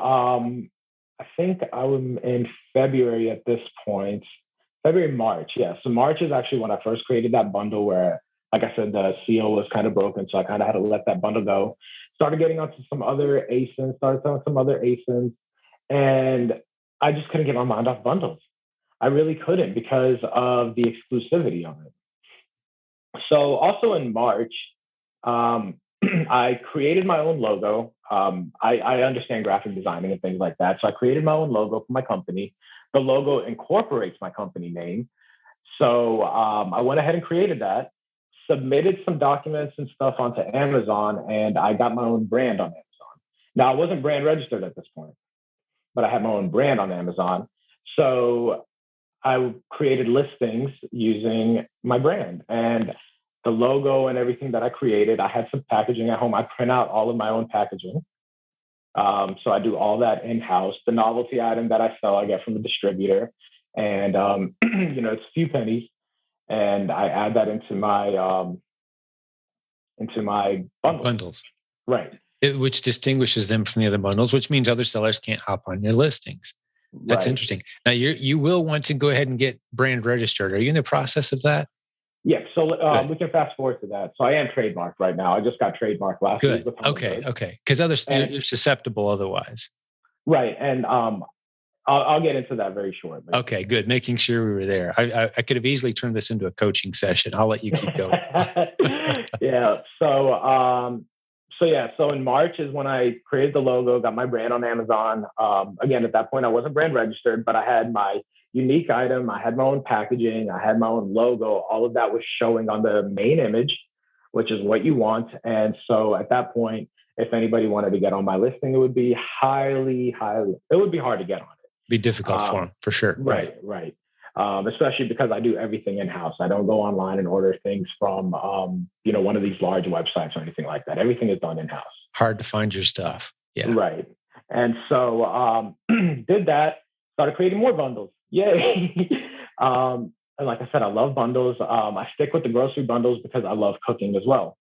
I think I'm in February at this point. February, March, yeah. So March is actually when I first created that bundle where, like I said, the seal was kind of broken, so I kind of had to let that bundle go. Started getting onto some other ASINs, started selling some other ASINs, and I just couldn't get my mind off bundles. I really couldn't because of the exclusivity on it. So also in March, I created my own logo. I understand graphic designing and things like that. So I created my own logo for my company. The logo incorporates my company name. So I went ahead and created that, submitted some documents and stuff onto Amazon, and I got my own brand on Amazon. Now, I wasn't brand registered at this point, but I had my own brand on Amazon. So I created listings using my brand and the logo and everything that I created. I had some packaging at home. I print out all of my own packaging. So I do all that in-house. The novelty item that I sell, I get from the distributor. And, it's a few pennies. And I add that into my Bundles. Right. Which distinguishes them from the other bundles, which means other sellers can't hop on your listings. That's right. interesting. Now you will want to go ahead and get brand registered. Are you in the process of that? Yeah. So we can fast forward to that. So I am trademarked right now. I just got trademarked last week. Good. Okay. Because you're susceptible otherwise. Right. And I'll get into that very shortly. Okay, good. Making sure we were there. I could have easily turned this into a coaching session. I'll let you keep going. Yeah. So in March is when I created the logo, got my brand on Amazon. Again, at that point, I wasn't brand registered, but I had my unique item. I had my own packaging. I had my own logo. All of that was showing on the main image, which is what you want. And so at that point, if anybody wanted to get on my listing, it would be it would be hard to get on it. Be difficult for them, for sure. Right. Especially because I do everything in-house. I don't go online and order things from, one of these large websites or anything like that. Everything is done in-house. Hard to find your stuff. Yeah. Right. And so did that, started creating more bundles. Yay. And like I said, I love bundles. I stick with the grocery bundles because I love cooking as well.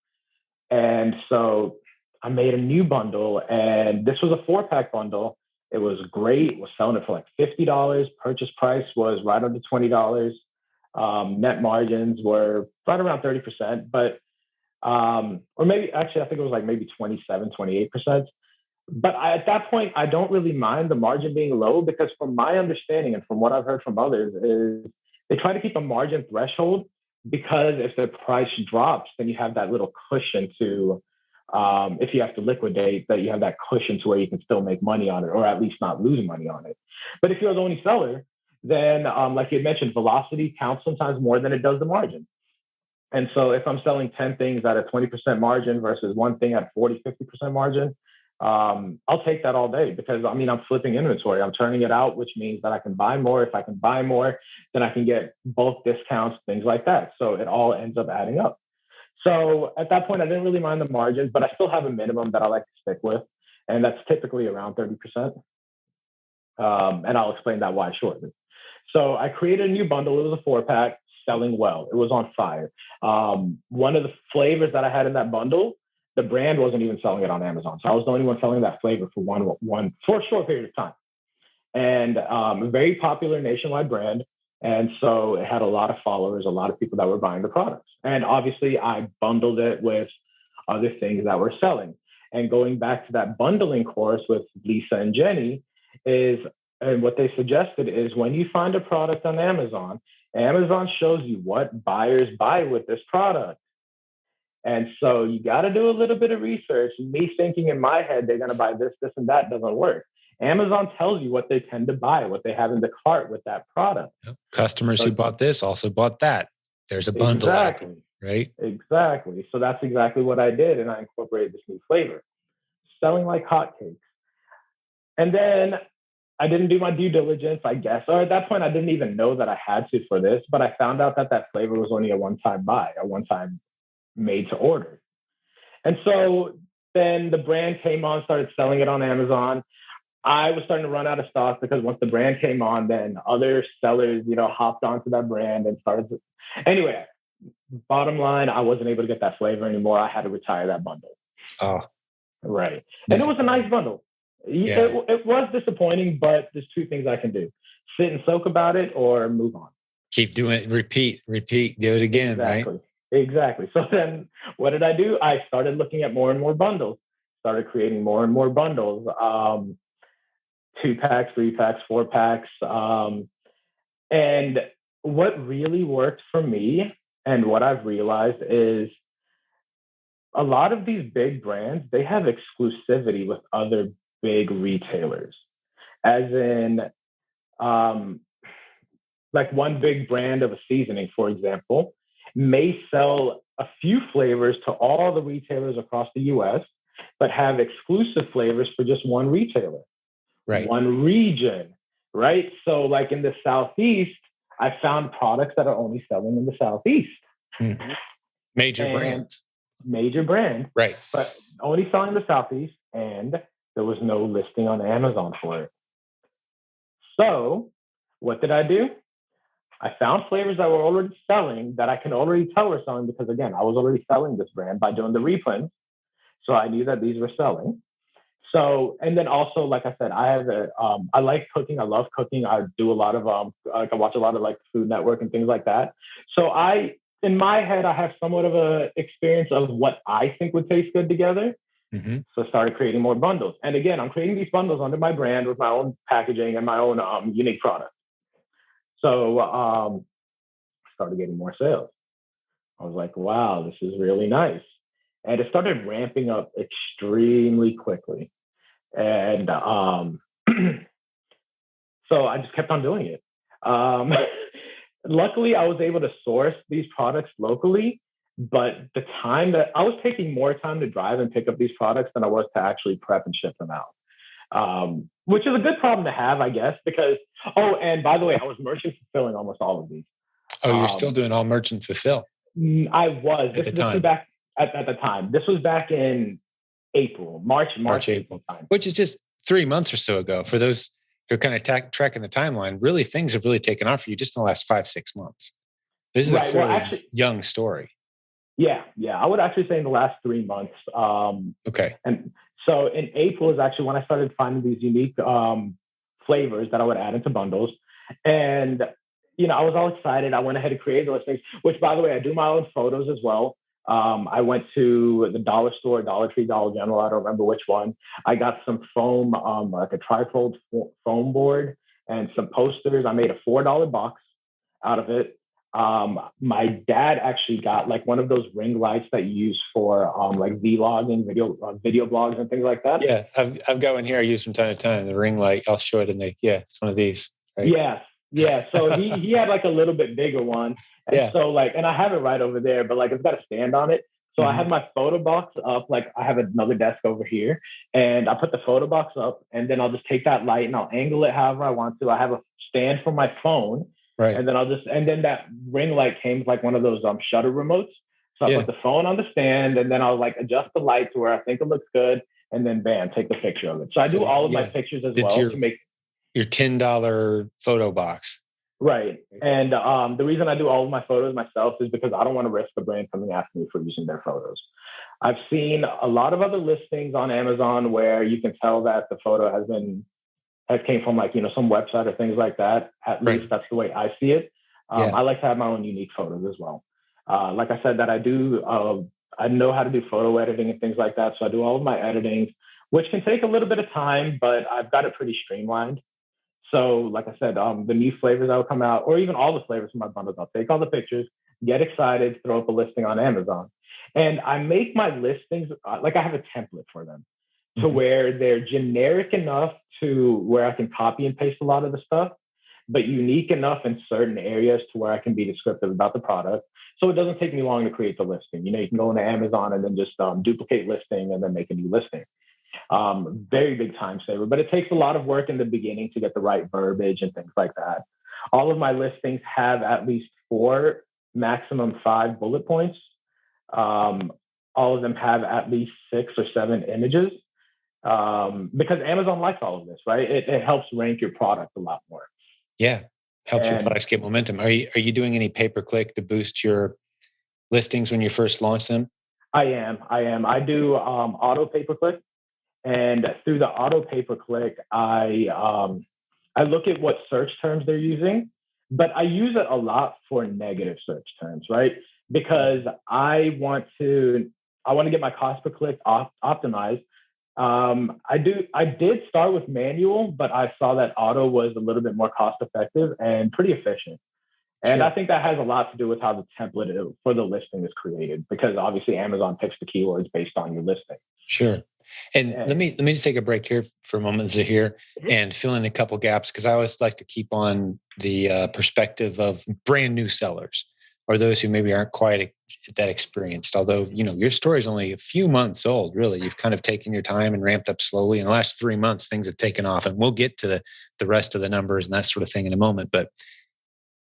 And so I made a new bundle, and this was a 4-pack bundle. It was great. Was selling it for like $50. Purchase price was right under $20. Net margins were right around 30%, but or maybe actually I think it was like maybe 27, 28%. But at that point, I don't really mind the margin being low because from my understanding and from what I've heard from others is they try to keep a margin threshold because if the price drops, then you have that little cushion to if you have to liquidate, that you have that cushion to where you can still make money on it, or at least not lose money on it. But if you're the only seller, then like you mentioned, velocity counts sometimes more than it does the margin. And so if I'm selling 10 things at a 20% margin versus one thing at 40, 50% margin, I'll take that all day because I'm flipping inventory. I'm turning it out, which means that I can buy more. If I can buy more, then I can get bulk discounts, things like that. So it all ends up adding up. So at that point, I didn't really mind the margins, but I still have a minimum that I like to stick with. And that's typically around 30%. And I'll explain that why shortly. So I created a new bundle. It was a 4-pack, selling well. It was on fire. One of the flavors that I had in that bundle, the brand wasn't even selling it on Amazon. So I was the only one selling that flavor for for a short period of time. And a very popular nationwide brand. And so it had a lot of followers, a lot of people that were buying the products. And obviously I bundled it with other things that were selling. And going back to that bundling course with Lisa and Jenny and what they suggested is when you find a product on Amazon, Amazon shows you what buyers buy with this product. And so you got to do a little bit of research. Me thinking in my head, they're going to buy this, this, and that doesn't work. Amazon tells you what they tend to buy, what they have in the cart with that product. Yep. Customers who bought this also bought that. There's a bundle. Exactly. Right? Exactly. So that's exactly what I did. And I incorporated this new flavor, selling like hotcakes. And then I didn't do my due diligence, I guess. Or at that point, I didn't even know that I had to for this, but I found out that that flavor was only a one-time buy, a one-time made to order. And so then the brand came on, started selling it on Amazon. I was starting to run out of stock because once the brand came on, then other sellers, hopped onto that brand and started to... Anyway, bottom line, I wasn't able to get that flavor anymore. I had to retire that bundle. Oh, right. And it was a nice bundle. Yeah. It was disappointing, but there's two things I can do: sit and soak about it or move on. Keep doing it. Repeat, do it again. Exactly. Right? Exactly. So then what did I do? I started looking at more and more bundles, started creating more and more bundles, 2-packs, 3-packs, 4-packs. And what really worked for me and what I've realized is a lot of these big brands, they have exclusivity with other big retailers, as in, like one big brand of a seasoning, for example, may sell a few flavors to all the retailers across the US, but have exclusive flavors for just one retailer, Right. one region, right? So like in the Southeast, I found products that are only selling in the Southeast. Mm-hmm. Major brand, right? But only selling in the Southeast, and there was no listing on Amazon for it. So what did I do? I found flavors that were already selling that I can already tell were selling because, again, I was already selling this brand by doing the REPLENS. So I knew that these were selling. So, and then also, like I said, I like cooking. I love cooking. I do a lot of, I watch a lot of like Food Network and things like that. So in my head, I have somewhat of a experience of what I think would taste good together. Mm-hmm. So I started creating more bundles. And again, I'm creating these bundles under my brand with my own packaging and my own unique product. So I started getting more sales. I was like, wow, this is really nice. And it started ramping up extremely quickly. And so I just kept on doing it. Luckily, I was able to source these products locally, but the time that I was taking more time to drive and pick up these products than I was to actually prep and ship them out. Which is a good problem to have, I guess, because, and by the way, I was merchant fulfilling almost all of these. Oh, you're still doing all merchant fulfill? I was. This was back at the time. This was back in April, March, April time. Which is just 3 months or so ago. For those who are kind of tracking the timeline, really, things have really taken off for you just in the last 5-6 months. This is a fairly young story. Yeah. I would actually say in the last 3 months. Okay. And so in April is actually when I started finding these unique flavors that I would add into bundles. And, I was all excited. I went ahead and created those things, which, by the way, I do my own photos as well. I went to the dollar store, Dollar Tree, Dollar General. I don't remember which one. I got some foam, like a trifold foam board and some posters. I made a $4 box out of it. My dad actually got like one of those ring lights that you use for like vlogging, video blogs and things like that. Yeah, I've got one here I use from time to time. The ring light. I'll show it it's one of these. Right? Yeah. So he had like a little bit bigger one. And so and I have it right over there, but like it's got a stand on it. So I have my photo box up, like I have another desk over here, and I put the photo box up, and then I'll just take that light and I'll angle it however I want to. I have a stand for my phone. Right. And then that ring light came with like one of those shutter remotes. So I put the phone on the stand, and then I'll like adjust the light to where I think it looks good, and then bam, take the picture of it. So I do all of my pictures as well to make your $10 photo box. Right. And the reason I do all of my photos myself is because I don't want to risk the brand coming after me for using their photos. I've seen a lot of other listings on Amazon where you can tell that the photo has came from like, some website or things like that. At least that's the way I see it. I like to have my own unique photos as well. Like I said, that I do, I know how to do photo editing and things like that. So I do all of my editing, which can take a little bit of time, but I've got it pretty streamlined. So like I said, the new flavors that will come out, or even all the flavors from my bundles, I'll take all the pictures, get excited, throw up a listing on Amazon. And I make my listings, like I have a template for them to where they're generic enough to where I can copy and paste a lot of the stuff, but unique enough in certain areas to where I can be descriptive about the product. So it doesn't take me long to create the listing. You can go into Amazon and then just duplicate listing and then make a new listing. Very big time saver, but it takes a lot of work in the beginning to get the right verbiage and things like that. All of my listings have at least 4, maximum 5 bullet points. All of them have at least 6 or 7 images, because Amazon likes all of this, right? It helps rank your product a lot more. Yeah, helps your products get momentum. Are you doing any pay-per-click to boost your listings when you first launch them? I am. I do auto pay-per-click, and through the auto pay-per-click, I look at what search terms they're using, but I use it a lot for negative search terms, right? Because I want to get my cost per click optimized. I did start with manual, but I saw that auto was a little bit more cost effective and pretty efficient. And I think that has a lot to do with how the template for the listing is created, because obviously Amazon picks the keywords based on your listing. Sure. And let me just take a break here for a moment, Zaheer, and fill in a couple gaps, because I always like to keep on the perspective of brand new sellers, or those who maybe aren't quite that experienced. Although, your story is only a few months old, really. You've kind of taken your time and ramped up slowly. In the last 3 months, things have taken off, and we'll get to the rest of the numbers and that sort of thing in a moment. But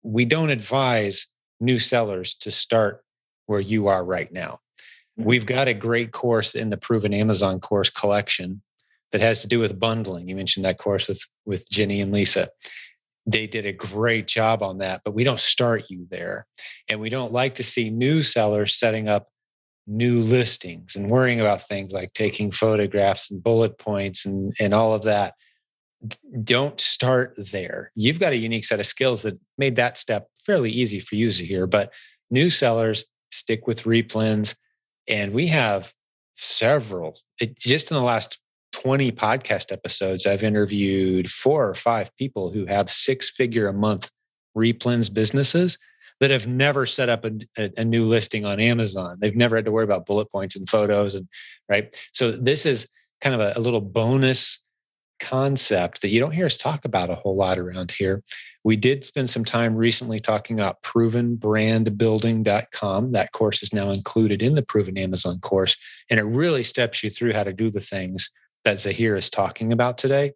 we don't advise new sellers to start where you are right now. We've got a great course in the Proven Amazon course collection that has to do with bundling. You mentioned that course with Jenny and Lisa. They did a great job on that, but we don't start you there. And we don't like to see new sellers setting up new listings and worrying about things like taking photographs and bullet points and all of that. Don't start there. You've got a unique set of skills that made that step fairly easy for you here. But new sellers, stick with REPLENS. And we have several, just in the last 20 podcast episodes, I've interviewed 4 or 5 people who have 6-figure a month REPLENS businesses that have never set up a new listing on Amazon. They've never had to worry about bullet points and photos, and right. So this is kind of a little bonus concept that you don't hear us talk about a whole lot around here. We did spend some time recently talking about provenbrandbuilding.com. That course is now included in the Proven Amazon course, and it really steps you through how to do the things that Zaheer is talking about today.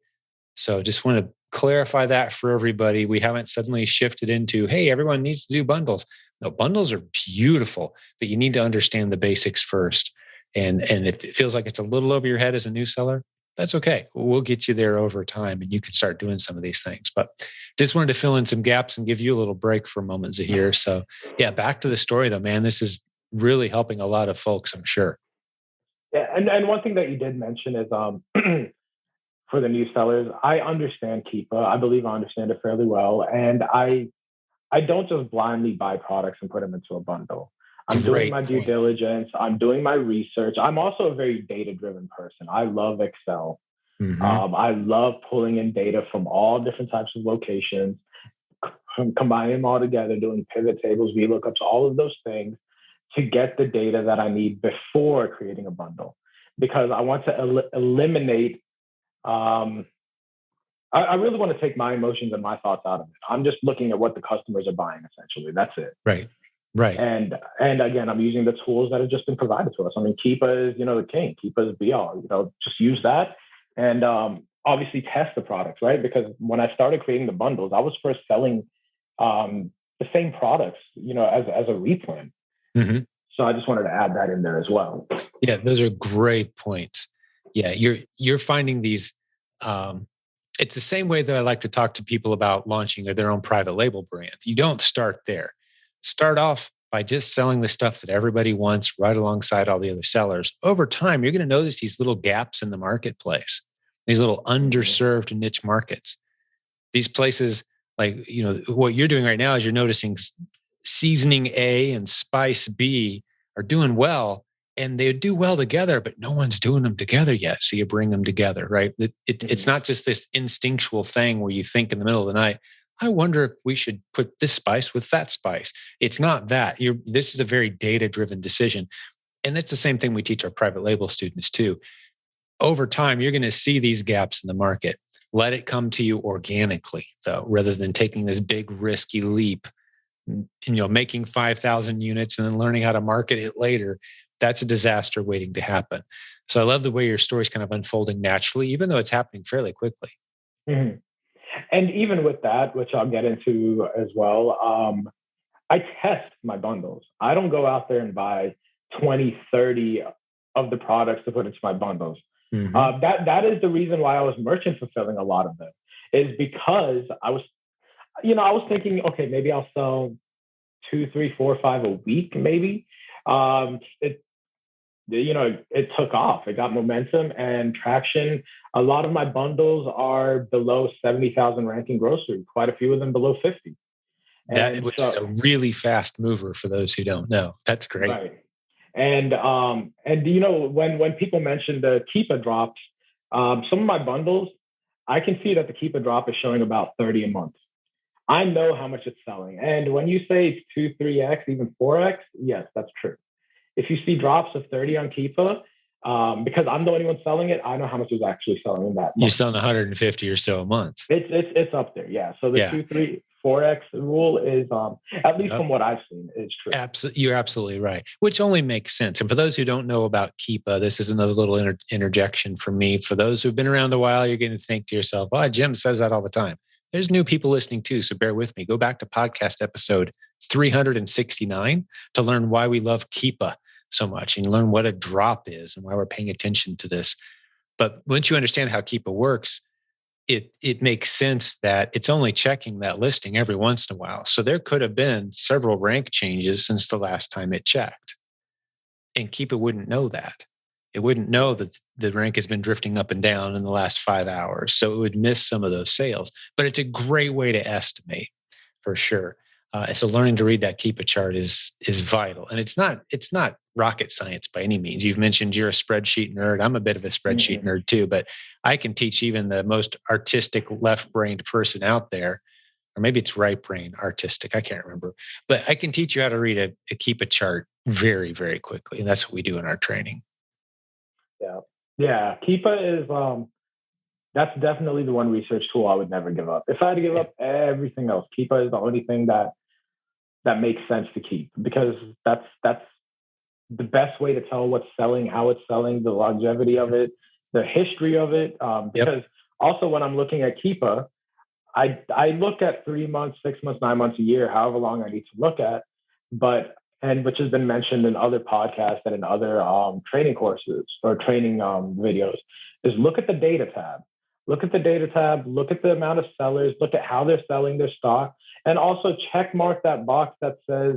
So just want to clarify that for everybody. We haven't suddenly shifted into, hey, everyone needs to do bundles. No, bundles are beautiful, but you need to understand the basics first. And if it feels like it's a little over your head as a new seller, that's okay. We'll get you there over time, and you can start doing some of these things. But just wanted to fill in some gaps and give you a little break for a moment, Zaheer. So yeah, back to the story though, man. This is really helping a lot of folks, I'm sure. Yeah, and one thing that you did mention is for the new sellers, I understand Keepa. I believe I understand it fairly well, and I don't just blindly buy products and put them into a bundle. I'm doing my due diligence. I'm doing my research. I'm also a very data-driven person. I love Excel. Mm-hmm. I love pulling in data from all different types of locations, combining them all together, doing pivot tables, VLOOKUPs, all of those things to get the data that I need before creating a bundle. Because I want to eliminate, I really want to take my emotions and my thoughts out of it. I'm just looking at what the customers are buying, essentially. That's it. Right. Right. And again, I'm using the tools that have just been provided to us. I mean, Keepa is, the king. Keepa is be all, just use that. And obviously test the products, right? Because when I started creating the bundles, I was first selling the same products, as a replen. Mm-hmm. So I just wanted to add that in there as well. Yeah, those are great points. Yeah, you're finding these. It's the same way that I like to talk to people about launching their own private label brand. You don't start there. Start off by just selling the stuff that everybody wants right alongside all the other sellers. Over time, you're going to notice these little gaps in the marketplace, these little underserved niche markets. These places, like, what you're doing right now is you're noticing seasoning A and spice B are doing well, and they do well together, but no one's doing them together yet. So you bring them together, right? It's not just this instinctual thing where you think in the middle of the night, I wonder if we should put this spice with that spice. It's not that. This is a very data-driven decision. And that's the same thing we teach our private label students too. Over time, you're going to see these gaps in the market. Let it come to you organically, though, rather than taking this big risky leap, making 5,000 units and then learning how to market it later. that's a disaster waiting to happen. So I love the way your story's kind of unfolding naturally, even though it's happening fairly quickly. Mm-hmm. And even with that, which I'll get into as well, I test my bundles. I don't go out there and buy 20, 30 of the products to put into my bundles. Mm-hmm. That is the reason why I was merchant fulfilling a lot of them, is because I was thinking, okay, maybe I'll sell 2, 3, 4, 5 a week, maybe. It took off. It got momentum and traction. A lot of my bundles are below 70,000 ranking grocery, quite a few of them below 50. Which is a really fast mover for those who don't know. That's great. Right. And when people mention the Keepa drops, some of my bundles, I can see that the Keepa drop is showing about 30 a month. I know how much it's selling. And when you say it's 2, 3x, even 4x, yes, that's true. If you see drops of 30 on Keepa, because I'm the only one selling it, I know how much is actually selling in that month. You're selling 150 or so a month. It's up there, yeah. So the 2, 3, 4x rule is, at least from what I've seen, is true. You're absolutely right, which only makes sense. And for those who don't know about Keepa, this is another little interjection from me. For those who've been around a while, you're going to think to yourself, "Oh, Jim says that all the time." There's new people listening too, so bear with me. Go back to podcast episode 369 to learn why we love Keepa so much and learn what a drop is and why we're paying attention to this. But once you understand how Keepa works, it makes sense that it's only checking that listing every once in a while. So there could have been several rank changes since the last time it checked. And Keepa wouldn't know that. It wouldn't know that the rank has been drifting up and down in the last 5 hours. So it would miss some of those sales. But it's a great way to estimate for sure. So learning to read that Keepa chart is vital. And it's not rocket science by any means. You've mentioned you're a spreadsheet nerd. I'm a bit of a spreadsheet nerd too, but I can teach even the most artistic left-brained person out there, or maybe it's right-brain artistic, I can't remember, but I can teach you how to read a Keepa chart very, very quickly. And that's what we do in our training. Yeah. Keepa is, that's definitely the one research tool I would never give up. If I had to give up everything else, Keepa is the only thing that makes sense to keep, because that's the best way to tell what's selling, how it's selling, the longevity of it, the history of it. Because also when I'm looking at Keepa, I look at 3 months, 6 months, 9 months, a year, however long I need to look at, and which has been mentioned in other podcasts and in other training courses or training videos, is look at the data tab. Look at the data tab, look at the amount of sellers, look at how they're selling their stock, and also check mark that box that says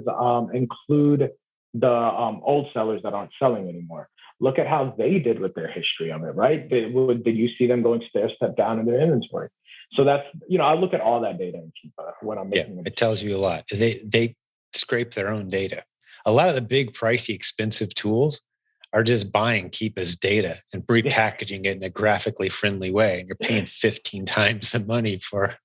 include the old sellers that aren't selling anymore. Look at how they did with their history of it, right? Did you see them going step down in their inventory? So that's, I look at all that data in Keepa when I'm making it tells you a lot. They scrape their own data. A lot of the big, pricey, expensive tools are just buying Keepa's data and repackaging it in a graphically friendly way. And you're paying 15 times the money for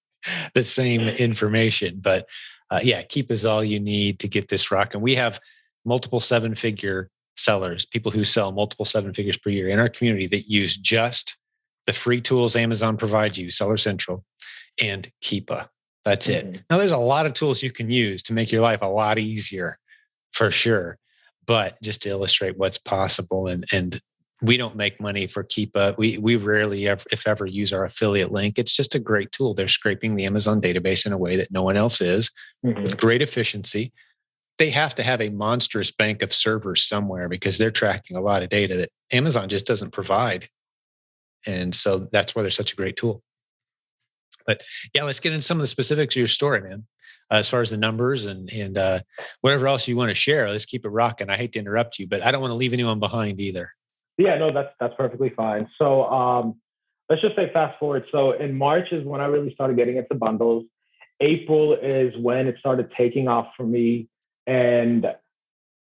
the same information. But Keepa's all you need to get this rocking. We have multiple 7-figure sellers, people who sell multiple 7 figures per year in our community that use just the free tools Amazon provides you, Seller Central and Keepa. That's it. Now, there's a lot of tools you can use to make your life a lot easier, for sure. But just to illustrate what's possible, and we don't make money for Keepa. We rarely, if ever, use our affiliate link. It's just a great tool. They're scraping the Amazon database in a way that no one else is, with great efficiency. They have to have a monstrous bank of servers somewhere because they're tracking a lot of data that Amazon just doesn't provide. And so that's why they're such a great tool. But let's get into some of the specifics of your story, man. As far as the numbers and whatever else you want to share, let's keep it rocking. I hate to interrupt you, but I don't want to leave anyone behind either. Yeah, no, that's perfectly fine. So let's just say fast forward. So in March is when I really started getting into bundles. April is when it started taking off for me, and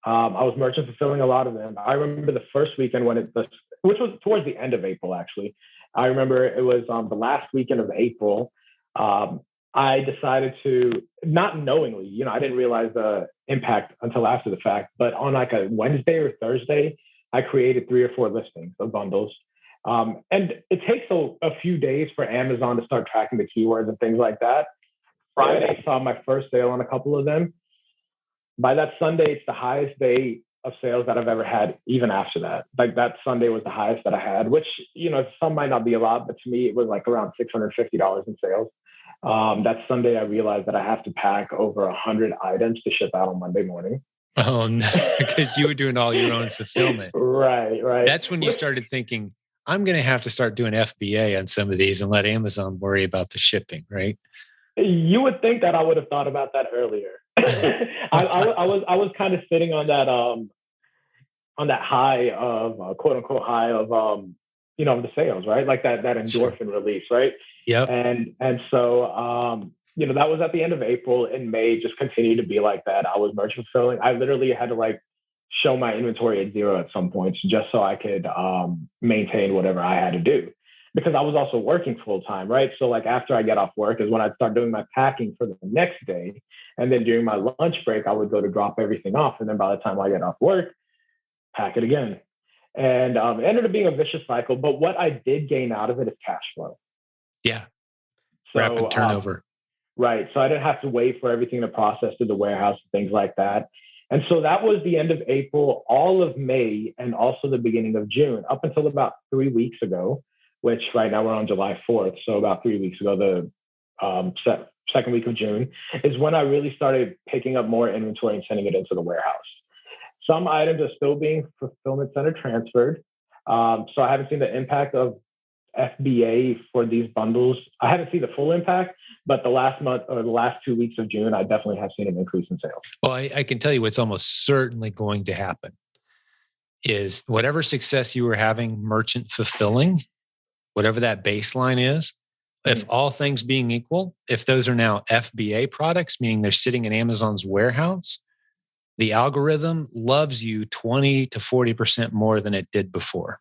I was merchant fulfilling a lot of them. I remember the first weekend which was towards the end of April, actually. I remember it was the last weekend of April. I decided to, not knowingly, I didn't realize the impact until after the fact, but on like a Wednesday or Thursday, I created 3 or 4 listings of bundles. And it takes a few days for Amazon to start tracking the keywords and things like that. Friday, I saw my first sale on a couple of them. By that Sunday, it's the highest day of sales that I've ever had, even after that. Like that Sunday was the highest that I had, which, some might not be a lot, but to me, it was like around $650 in sales. That Sunday, I realized that I have to pack over 100 items to ship out on Monday morning. Oh, no, because you were doing all your own fulfillment. Right. That's when you started thinking, I'm going to have to start doing FBA on some of these and let Amazon worry about the shipping, right? You would think that I would have thought about that earlier. I was kind of sitting on that high of quote unquote high of the sales, right? Like that endorphin release, right? Yep. And so that was at the end of April. In May, just continued to be like that. I was merchant fulfilling. I literally had to like show my inventory at zero at some points just so I could maintain whatever I had to do, because I was also working full time, right? So like after I get off work is when I'd start doing my packing for the next day. And then during my lunch break, I would go to drop everything off. And then by the time I get off work, pack it again. And it ended up being a vicious cycle. But what I did gain out of it is cash flow. Yeah. So, rapid turnover. Right. So I didn't have to wait for everything to process through the warehouse and things like that. And so that was the end of April, all of May, and also the beginning of June, up until about 3 weeks ago, which right now we're on July 4th. So about 3 weeks ago, the second week of June is when I really started picking up more inventory and sending it into the warehouse. Some items are still being fulfillment center transferred. So I haven't seen the impact of FBA for these bundles. I haven't seen the full impact, but the last month or the last 2 weeks of June, I definitely have seen an increase in sales. Well, I can tell you what's almost certainly going to happen is whatever success you were having merchant fulfilling, whatever that baseline is, if all things being equal, if those are now FBA products, meaning they're sitting in Amazon's warehouse, the algorithm loves you 20 to 40% more than it did before,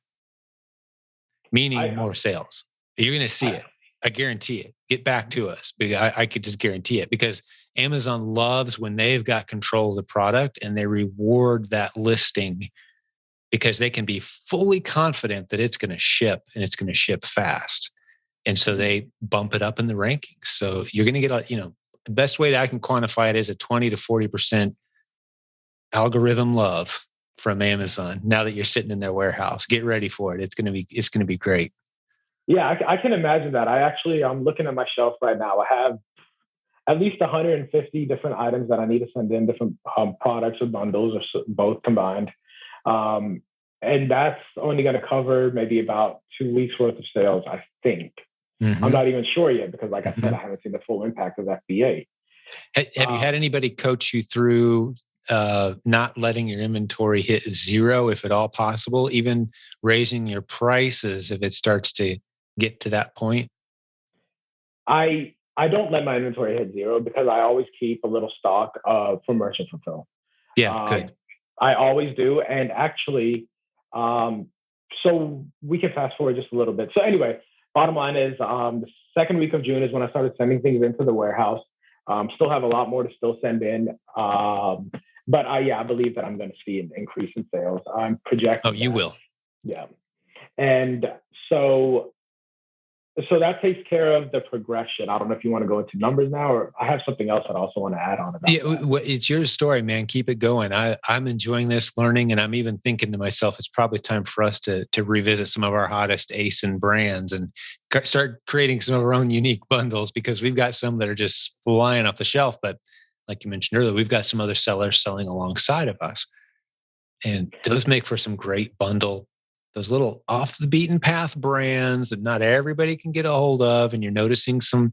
meaning more sales. You're going to see it. I guarantee it. Get back to us. I could just guarantee it, because Amazon loves when they've got control of the product and they reward that listing because they can be fully confident that it's going to ship and it's going to ship fast. And so they bump it up in the rankings. So you're going to get, the best way that I can quantify it is a 20 to 40% algorithm love from Amazon. Now that you're sitting in their warehouse, get ready for it. It's going to be great. Yeah, I can imagine that. I'm looking at my shelf right now. I have at least 150 different items that I need to send in, different products or bundles or both combined. And that's only going to cover maybe about 2 weeks worth of sales, I think. I'm not even sure yet because, like I said, I haven't seen the full impact of FBA. Have you had anybody coach you through not letting your inventory hit zero, if at all possible, even raising your prices if it starts to get to that point? I don't let my inventory hit zero because I always keep a little stock for merchant fulfill. Yeah, good. I always do. And actually, so we can fast forward just a little bit. So anyway, bottom line is the second week of June is when I started sending things into the warehouse. Still have a lot more to still send in. But I believe that I'm going to see an increase in sales. I'm projecting. Oh, you will. Yeah. And so that takes care of the progression. I don't know if you want to go into numbers now, or I have something else that I also want to add on about that. It's your story, man. Keep it going. I'm enjoying this learning, and I'm even thinking to myself, it's probably time for us to revisit some of our hottest ASIN brands and start creating some of our own unique bundles, because we've got some that are just flying off the shelf. But like you mentioned earlier, we've got some other sellers selling alongside of us. And those make for some great bundle, those little off the beaten path brands that not everybody can get a hold of. And you're noticing some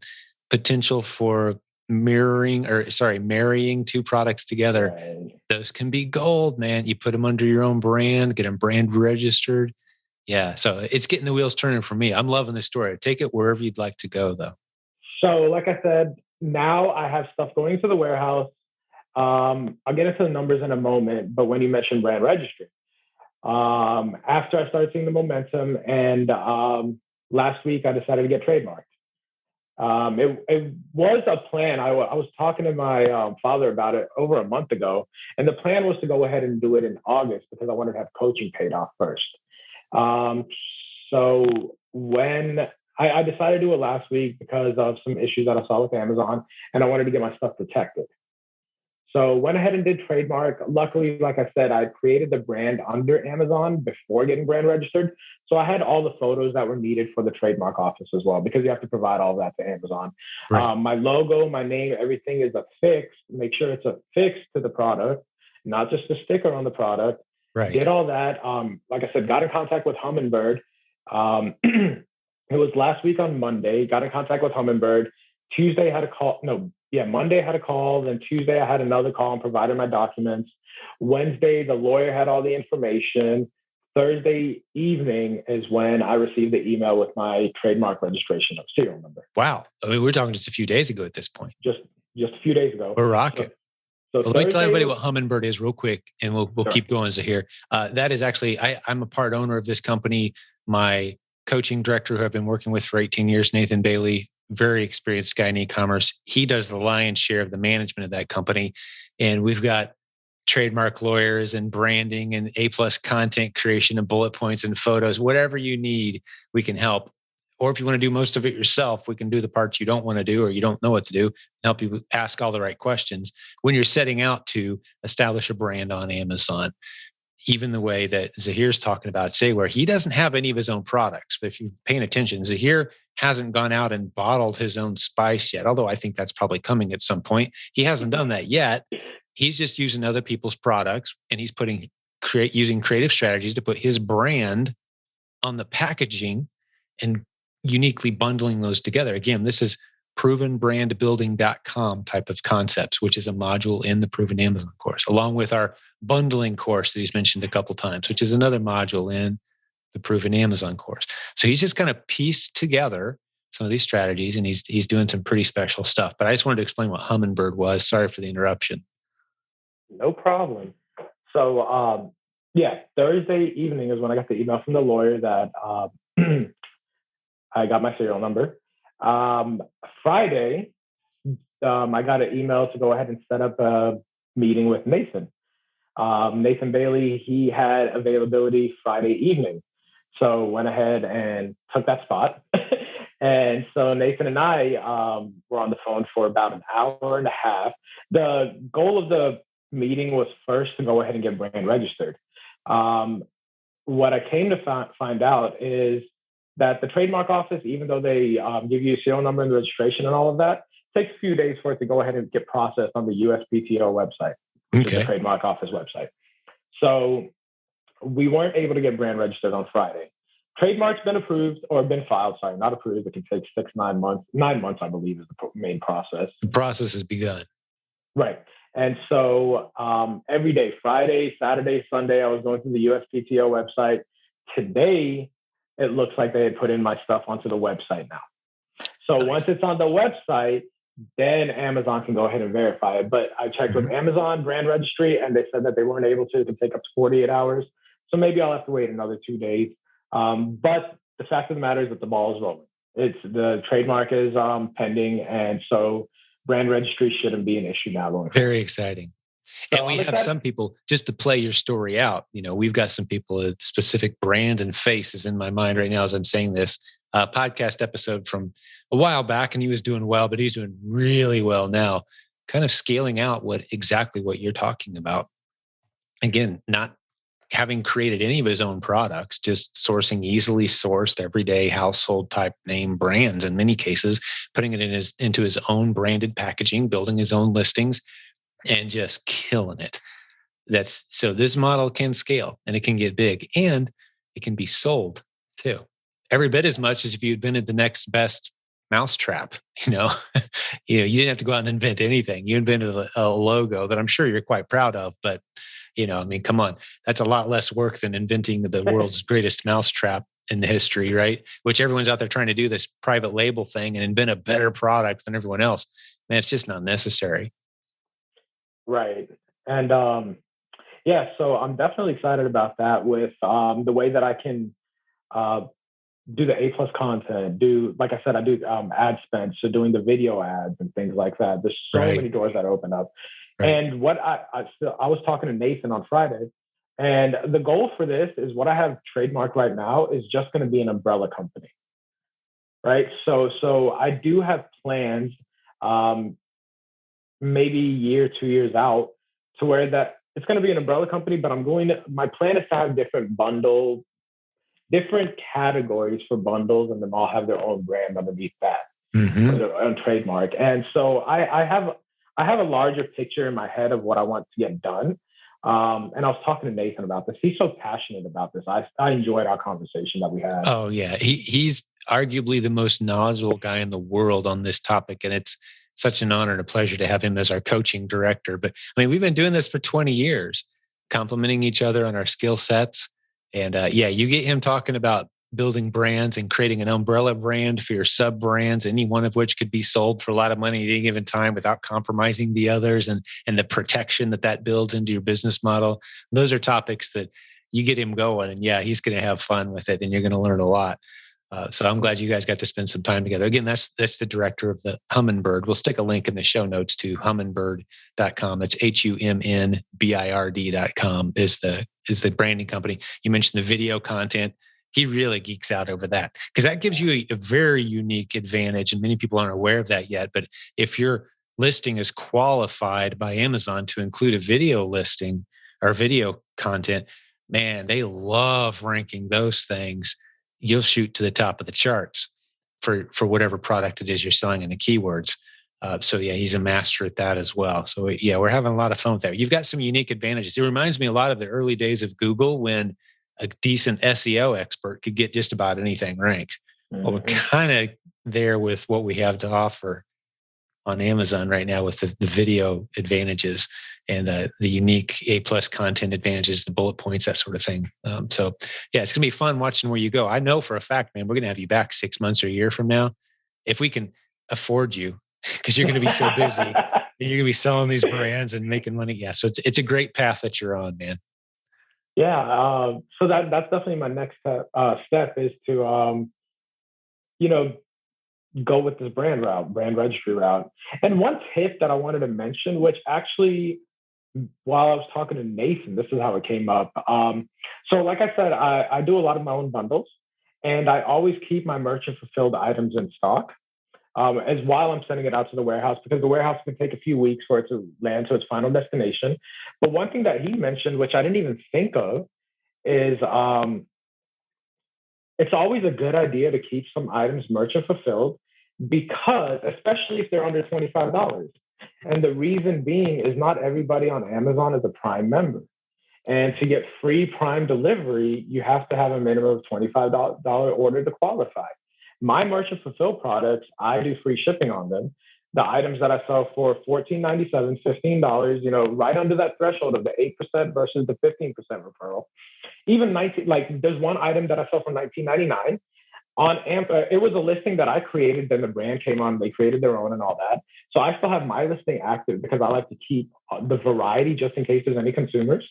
potential for marrying two products together. Right. Those can be gold, man. You put them under your own brand, get them brand registered. Yeah. So it's getting the wheels turning for me. I'm loving this story. Take it wherever you'd like to go, though. So like I said, now I have stuff going to the warehouse. I'll get into the numbers in a moment, but when you mentioned brand registry, after I started seeing the momentum, and last week I decided to get trademarked. It was a plan. I was talking to my father about it over a month ago, and the plan was to go ahead and do it in August because I wanted to have coaching paid off first. So when I decided to do it last week because of some issues that I saw with Amazon, and I wanted to get my stuff protected. So went ahead and did trademark. Luckily, like I said, I created the brand under Amazon before getting brand registered. So I had all the photos that were needed for the trademark office as well, because you have to provide all that to Amazon. Right. My logo, my name, everything is affixed. Make sure it's affixed to the product, not just a sticker on the product. Right. Did all that. Like I said, got in contact with Hummingbird. It was last week on Monday. Got in contact with Hummingbird. Tuesday had a call. No, yeah, Monday I had a call. Then Tuesday I had another call and provided my documents. Wednesday, the lawyer had all the information. Thursday evening is when I received the email with my trademark registration of serial number. Wow. I mean, we're talking just a few days ago at this point. Just a few days ago. We're rocking. So well, let me tell everybody what Hummingbird is real quick, and we'll sure. keep going, Zaheer. That is actually, I'm a part owner of this company. My coaching director, who I've been working with for 18 years, Nathan Bailey, very experienced guy in e-commerce. He does the lion's share of the management of that company. And we've got trademark lawyers and branding and A+ content creation and bullet points and photos, whatever you need, we can help. Or if you want to do most of it yourself, we can do the parts you don't want to do or you don't know what to do, and help you ask all the right questions when you're setting out to establish a brand on Amazon. Even the way that Zaheer's talking about today, where he doesn't have any of his own products. But if you're paying attention, Zaheer hasn't gone out and bottled his own spice yet, although I think that's probably coming at some point. He hasn't done that yet. He's just using other people's products, and he's using creative strategies to put his brand on the packaging and uniquely bundling those together. Again, this is provenbrandbuilding.com type of concepts, which is a module in the Proven Amazon course, along with our bundling course that he's mentioned a couple times, which is another module in the Proven Amazon course. So he's just kind of pieced together some of these strategies, and he's doing some pretty special stuff. But I just wanted to explain what Hummingbird was. Sorry for the interruption. No problem. So, Thursday evening is when I got the email from the lawyer that I got my serial number. Friday, I got an email to go ahead and set up a meeting with Nathan. Nathan Bailey, he had availability Friday evening. So went ahead and took that spot. And so Nathan and I were on the phone for about an hour and a half. The goal of the meeting was first to go ahead and get brand registered. What I came to find out is that the trademark office, even though they give you a serial number and registration and all of that, takes a few days for it to go ahead and get processed on the USPTO website, which is the trademark office website. So we weren't able to get brand registered on Friday. Trademark's been approved or been filed, sorry, not approved. It can take 9 months. 9 months, I believe, is the main process. The process has begun. Right. And so every day, Friday, Saturday, Sunday, I was going through the USPTO website. Today, it looks like they had put in my stuff onto the website now. So nice. Once it's on the website, then Amazon can go ahead and verify it. But I checked with Amazon brand registry, and they said that they weren't able to. It could take up to 48 hours. So maybe I'll have to wait another 2 days. But the fact of the matter is that the ball is rolling. The trademark is pending, and so brand registry shouldn't be an issue now going forward. Very exciting. So and we have some people, just to play your story out, we've got some people, a specific brand and face is in my mind right now as I'm saying this. Podcast episode from a while back, and he was doing well, but he's doing really well now, kind of scaling out exactly what you're talking about. Again, not having created any of his own products, just sourcing easily sourced everyday household type name brands in many cases, putting it into his own branded packaging, building his own listings, and just killing it. So this model can scale, and it can get big, and it can be sold too. Every bit as much as if you'd been at the next best mousetrap. You didn't have to go out and invent anything. You invented a logo that I'm sure you're quite proud of, but come on, that's a lot less work than inventing the world's greatest mousetrap in the history, right? Which everyone's out there trying to do this private label thing and invent a better product than everyone else. Man, it's just not necessary. Right. And so I'm definitely excited about that with the way that I can do the A+ content, like I said, I do ad spend, so doing the video ads and things like that. There's so many doors that open up. Right. And what I was talking to Nathan on Friday, and the goal for this is what I have trademarked right now is just going to be an umbrella company, right? So I do have plans maybe year, 2 years out, to where that it's going to be an umbrella company, but my plan is to have different bundles, different categories for bundles, and then all have their own brand underneath that, or their own trademark. And so I have a larger picture in my head of what I want to get done. And I was talking to Nathan about this. He's so passionate about this. I enjoyed our conversation that we had. Oh yeah, he's arguably the most knowledgeable guy in the world on this topic, and it's such an honor and a pleasure to have him as our coaching director. But I mean, we've been doing this for 20 years, complementing each other on our skill sets. And yeah, you get him talking about building brands and creating an umbrella brand for your sub brands, any one of which could be sold for a lot of money at any given time without compromising the others, and the protection that builds into your business model. Those are topics that you get him going, and yeah, he's going to have fun with it, and you're going to learn a lot. So I'm glad you guys got to spend some time together. Again, that's the director of the Humminbird. We'll stick a link in the show notes to humminbird.com. It's HUMNBIRD.com is the branding company. You mentioned the video content. He really geeks out over that because that gives you a very unique advantage, and many people aren't aware of that yet. But if your listing is qualified by Amazon to include a video listing or video content, man, they love ranking those things. You'll shoot to the top of the charts for whatever product it is you're selling in the keywords. So yeah, he's a master at that as well. So yeah, we're having a lot of fun with that. You've got some unique advantages. It reminds me a lot of the early days of Google when a decent SEO expert could get just about anything ranked. Well, we're kind of there with what we have to offer on Amazon right now with the video advantages and the unique A+ content advantages, the bullet points, that sort of thing. So yeah, it's going to be fun watching where you go. I know for a fact, man, we're going to have you back 6 months or a year from now. If we can afford you, because you're going to be so busy, and you're going to be selling these brands and making money. Yeah. So it's a great path that you're on, man. Yeah. So that's definitely my next step is to, go with this brand registry route. And one tip that I wanted to mention, which actually, while I was talking to Nathan, this is how it came up. So like I said, I do a lot of my own bundles, and I always keep my merchant fulfilled items in stock as while I'm sending it out to the warehouse, because the warehouse can take a few weeks for it to land to its final destination. But one thing that he mentioned, which I didn't even think of, is it's always a good idea to keep some items merchant fulfilled, because especially if they're under $25. And the reason being is not everybody on Amazon is a Prime member. And to get free Prime delivery, you have to have a minimum of $25 order to qualify. My merchant fulfilled products, I do free shipping on them. The items that I sell for $14.97, $15, right under that threshold of the 8% versus the 15% referral. Even there's one item that I sell for $19.99 on it was a listing that I created. Then the brand came on, they created their own and all that. So I still have my listing active because I like to keep the variety just in case there's any consumers.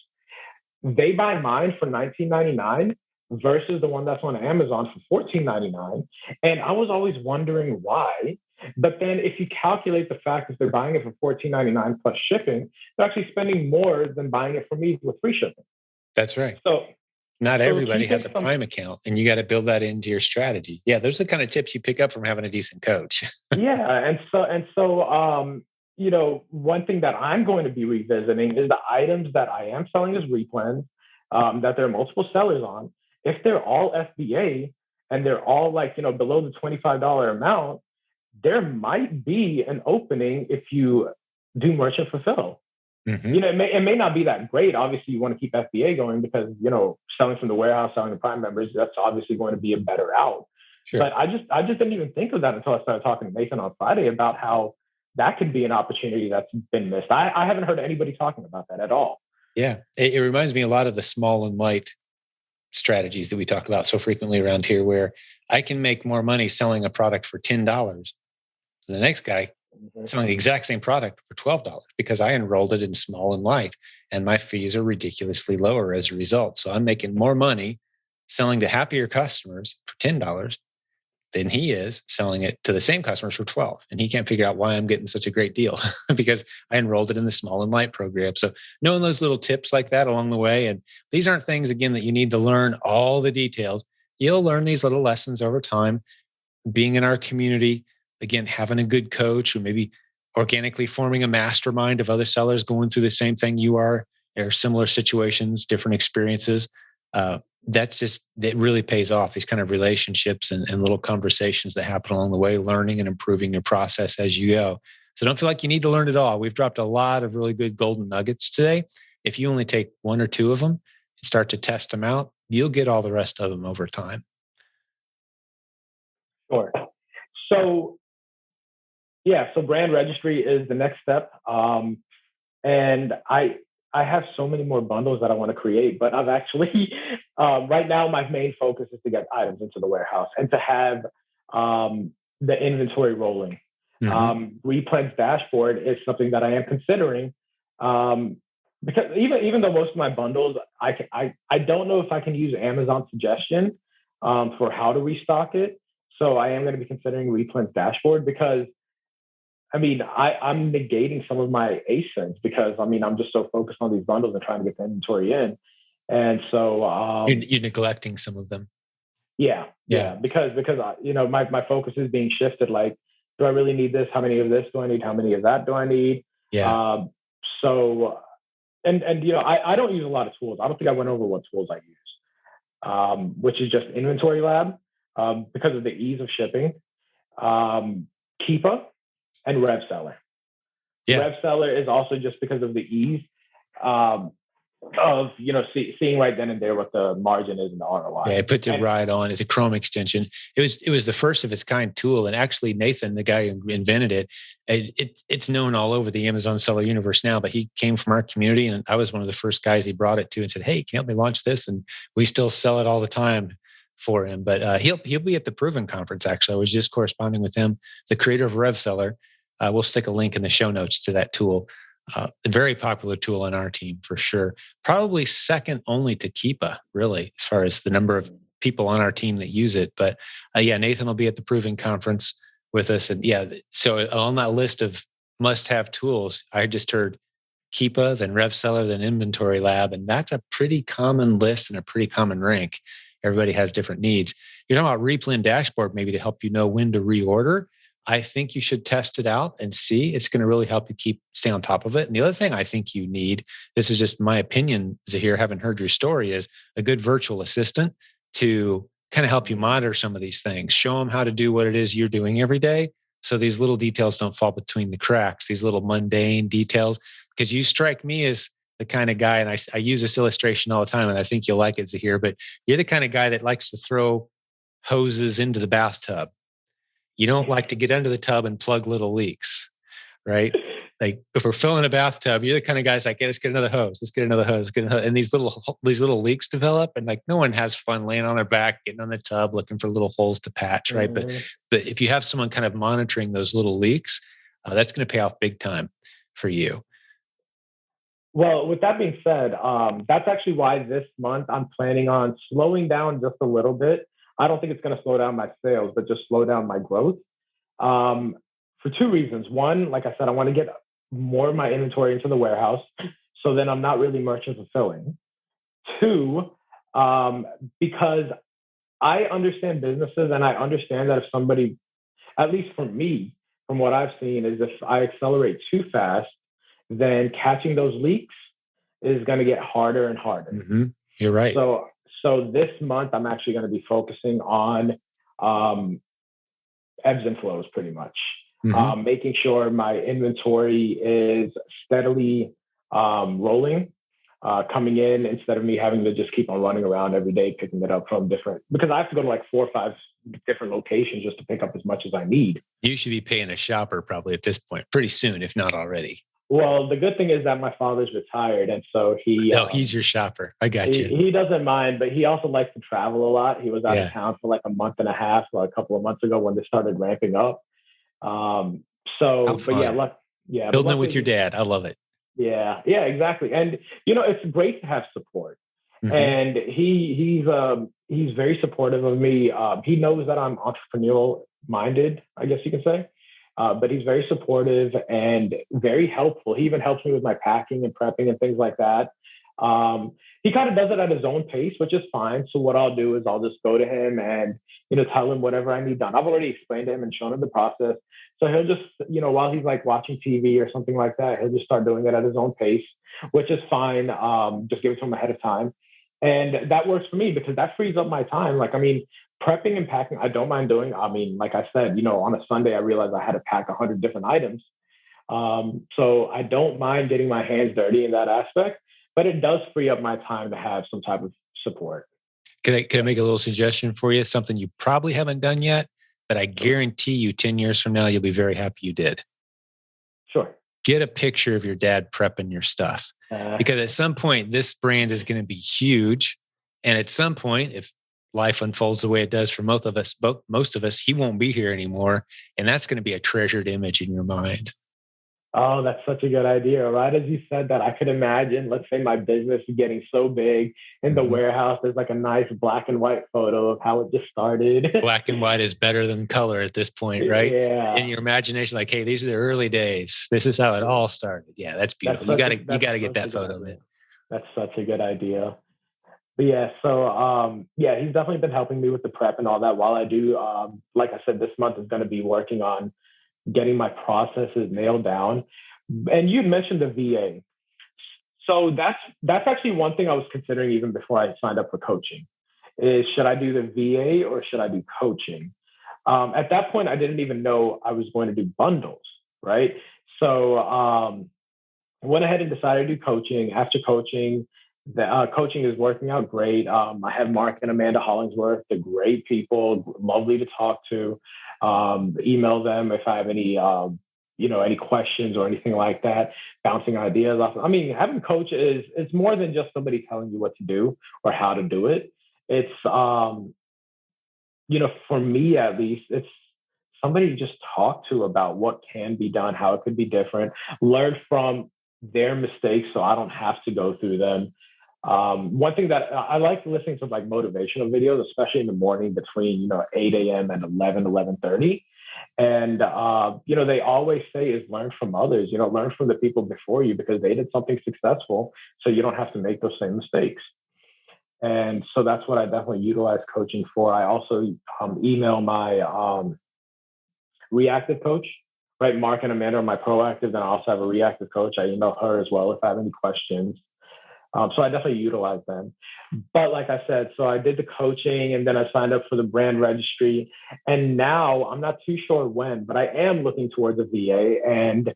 They buy mine for $19.99 versus the one that's on Amazon for $14.99. And I was always wondering why. But then if you calculate the fact that they're buying it for $14.99 plus shipping, they're actually spending more than buying it from me with free shipping. That's right. So not everybody has a Prime account, and you got to build that into your strategy. Yeah, those are the kind of tips you pick up from having a decent coach. Yeah, and so one thing that I'm going to be revisiting is the items that I am selling as REPLENS, that there are multiple sellers on. If they're all FBA and they're all below the $25 amount, there might be an opening if you do merchant fulfill. Mm-hmm. It may not be that great. Obviously, you want to keep FBA going because, selling from the warehouse, selling to Prime members, that's obviously going to be a better out. Sure. But I just didn't even think of that until I started talking to Nathan on Friday about how that could be an opportunity that's been missed. I haven't heard anybody talking about that at all. Yeah. It reminds me a lot of the small and light strategies that we talk about so frequently around here, where I can make more money selling a product for $10 than the next guy selling the exact same product for $12 because I enrolled it in small and light, and my fees are ridiculously lower as a result. So I'm making more money selling to happier customers for $10 than he is selling it to the same customers for $12. And he can't figure out why I'm getting such a great deal because I enrolled it in the small and light program. So knowing those little tips like that along the way, and these aren't things, again, that you need to learn all the details. You'll learn these little lessons over time, being in our community. Again, having a good coach who maybe organically forming a mastermind of other sellers going through the same thing you are, or similar situations, different experiences. It really pays off, these kind of relationships and little conversations that happen along the way, learning and improving your process as you go. So don't feel like you need to learn it all. We've dropped a lot of really good golden nuggets today. If you only take one or two of them and start to test them out, you'll get all the rest of them over time. Sure. So, yeah, so brand registry is the next step. And I have so many more bundles that I want to create, but I've actually, right now, my main focus is to get items into the warehouse and to have the inventory rolling. REPLENS dashboard is something that I am considering, because even though most of my bundles, I don't know if I can use Amazon suggestion for how to restock it. So I am going to be considering REPLENS dashboard, because I'm negating some of my ASINs because I'm just so focused on these bundles and trying to get the inventory in. And so you're neglecting some of them. Yeah. Because my focus is being shifted. Like, do I really need this? How many of this do I need? How many of that do I need? Yeah. I don't use a lot of tools. I don't think I went over what tools I use, which is just Inventory Lab, because of the ease of shipping, Keepa, and RevSeller. Yeah. RevSeller is also just because of the ease of seeing right then and there what the margin is and the ROI. Yeah, it puts it right on. It's a Chrome extension. It was the first of its kind tool, and actually Nathan, the guy who invented it, it's known all over the Amazon seller universe now. But he came from our community, and I was one of the first guys he brought it to, and said, "Hey, can you help me launch this?" And we still sell it all the time for him. But he'll be at the Proven Conference. Actually, I was just corresponding with him, the creator of RevSeller. We'll stick a link in the show notes to that tool. A very popular tool on our team for sure. Probably second only to Keepa, really, as far as the number of people on our team that use it. But Nathan will be at the Proven Conference with us. And so on that list of must-have tools, I just heard Keepa, then RevSeller, then Inventory Lab. And that's a pretty common list and a pretty common rank. Everybody has different needs. You're talking about Replen dashboard, maybe to help you know when to reorder. I think you should test it out and see. It's going to really help you stay on top of it. And the other thing I think you need, this is just my opinion, Zaheer, haven't heard your story, is a good virtual assistant to kind of help you monitor some of these things, show them how to do what it is you're doing every day. So these little details don't fall between the cracks, these little mundane details, because you strike me as the kind of guy, and I use this illustration all the time, and I think you'll like it, Zaheer, but you're the kind of guy that likes to throw hoses into the bathtub. You don't like to get under the tub and plug little leaks, right? Like if we're filling a bathtub, you're the kind of guys like, let's get another hose, let's get another hose, and these little leaks develop, and like no one has fun laying on their back, getting on the tub, looking for little holes to patch, right? Mm-hmm. But if you have someone kind of monitoring those little leaks, that's going to pay off big time for you. Well, with that being said, that's actually why this month I'm planning on slowing down just a little bit. I don't think it's going to slow down my sales, but just slow down my growth, for two reasons. One, like I said, I want to get more of my inventory into the warehouse, so then I'm not really merchant fulfilling. Two, because I understand businesses, and I understand that if somebody, at least for me, from what I've seen, is if I accelerate too fast, then catching those leaks is going to get harder and harder. Mm-hmm. You're right. So this month, I'm actually going to be focusing on ebbs and flows, pretty much. Mm-hmm. Making sure my inventory is steadily rolling, coming in, instead of me having to just keep on running around every day, picking it up from different, because I have to go to like 4 or 5 different locations just to pick up as much as I need. You should be paying a shopper probably at this point, pretty soon, if not already. Well, the good thing is that my father's retired, and so he's your shopper. I got you. He doesn't mind, but he also likes to travel a lot. He was out of town for like a month and a half, or a couple of months ago when this started ramping up. Building it with your dad. I love it. Yeah, exactly. And it's great to have support. Mm-hmm. And he's very supportive of me. He knows that I'm entrepreneurial minded, I guess you can say. But he's very supportive and very helpful. He even helps me with my packing and prepping and things like that. he kind of does it at his own pace, which is fine. So what I'll do is I'll just go to him and, tell him whatever I need done. I've already explained to him and shown him the process. So he'll just, while he's like watching TV or something like that, he'll just start doing it at his own pace, which is fine. Just give it to him ahead of time. And that works for me because that frees up my time. Like, prepping and packing, I don't mind doing. Like I said, on a Sunday, I realized I had to pack 100 different items. So I don't mind getting my hands dirty in that aspect, but it does free up my time to have some type of support. Can I make a little suggestion for you? Something you probably haven't done yet, but I guarantee you 10 years from now, you'll be very happy you did. Sure. Get a picture of your dad prepping your stuff. Because at some point, this brand is going to be huge. And at some point, if life unfolds the way it does for most of us, he won't be here anymore. And that's going to be a treasured image in your mind. Oh, that's such a good idea. Right as you said that, I could imagine, let's say my business is getting so big in the warehouse, there's like a nice black and white photo of how it just started. Black and white is better than color at this point, right? Yeah. In your imagination, like, hey, these are the early days. This is how it all started. Yeah, that's beautiful. You got to get that photo, man. That's such a good idea. But yeah, so he's definitely been helping me with the prep and all that while I do. Like I said, this month is going to be working on getting my processes nailed down. And you mentioned the VA. So that's actually one thing I was considering even before I signed up for coaching is should I do the VA or should I do coaching? At that point, I didn't even know I was going to do bundles, right? So went ahead and decided to do coaching. After coaching, the coaching is working out great. I have Mark and Amanda Hollingsworth. They're great people, lovely to talk to. Email them if I have any, any questions or anything like that, bouncing ideas off. Having a coach it's more than just somebody telling you what to do or how to do it. It's, for me at least, it's somebody to just talk to about what can be done, how it could be different, learn from their mistakes so I don't have to go through them. One thing that I like listening to like motivational videos, especially in the morning between, 8 a.m. and 11:30. And, they always say is learn from others, learn from the people before you because they did something successful. So you don't have to make those same mistakes. And so that's what I definitely utilize coaching for. I also email my reactive coach, right? Mark and Amanda are my proactive. And I also have a reactive coach. I email her as well if I have any questions. So I definitely utilize them. But like I said, so I did the coaching and then I signed up for the brand registry. And now I'm not too sure when, but I am looking towards a VA and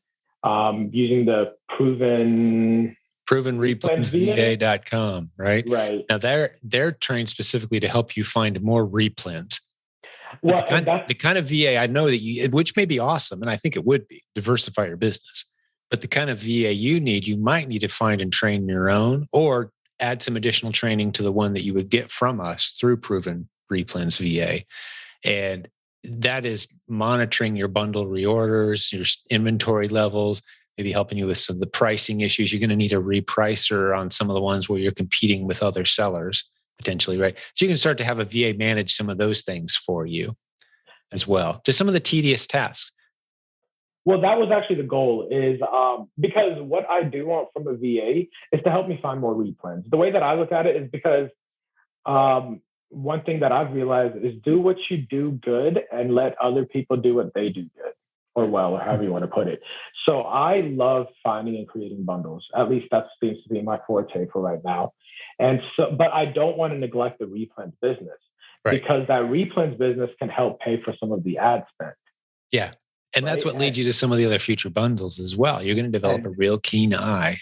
using the provenreplensva.com, right? Right. Now they're trained specifically to help you find more replens. Well, the kind of VA I know that which may be awesome, and I think it would be diversify your business. But the kind of VA you might need to find and train your own, or add some additional training to the one that you would get from us through Proven Replens VA. And that is monitoring your bundle reorders, your inventory levels, maybe helping you with some of the pricing issues. You're going to need a repricer on some of the ones where you're competing with other sellers potentially, right? So you can start to have a VA manage some of those things for you as well. Just some of the tedious tasks. Well, that was actually the goal is because what I do want from a VA is to help me find more replens. The way that I look at it is because one thing that I've realized is do what you do good and let other people do what they do good or well, or however you want to put it. So I love finding and creating bundles. At least that seems to be my forte for right now. And so, but I don't want to neglect the replens business because that replens business can help pay for some of the ad spend. Yeah. And that's what leads you to some of the other future bundles as well. You're going to develop a real keen eye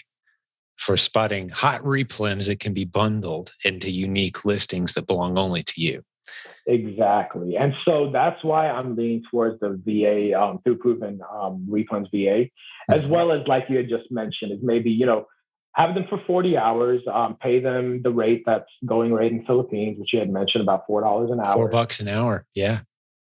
for spotting hot replens that can be bundled into unique listings that belong only to you. Exactly. And so that's why I'm leaning towards the VA through Proven Replens VA, as well as like you had just mentioned, is maybe, have them for 40 hours, pay them the rate that's going rate in Philippines, which you had mentioned about $4 an hour. $4 an hour. Yeah.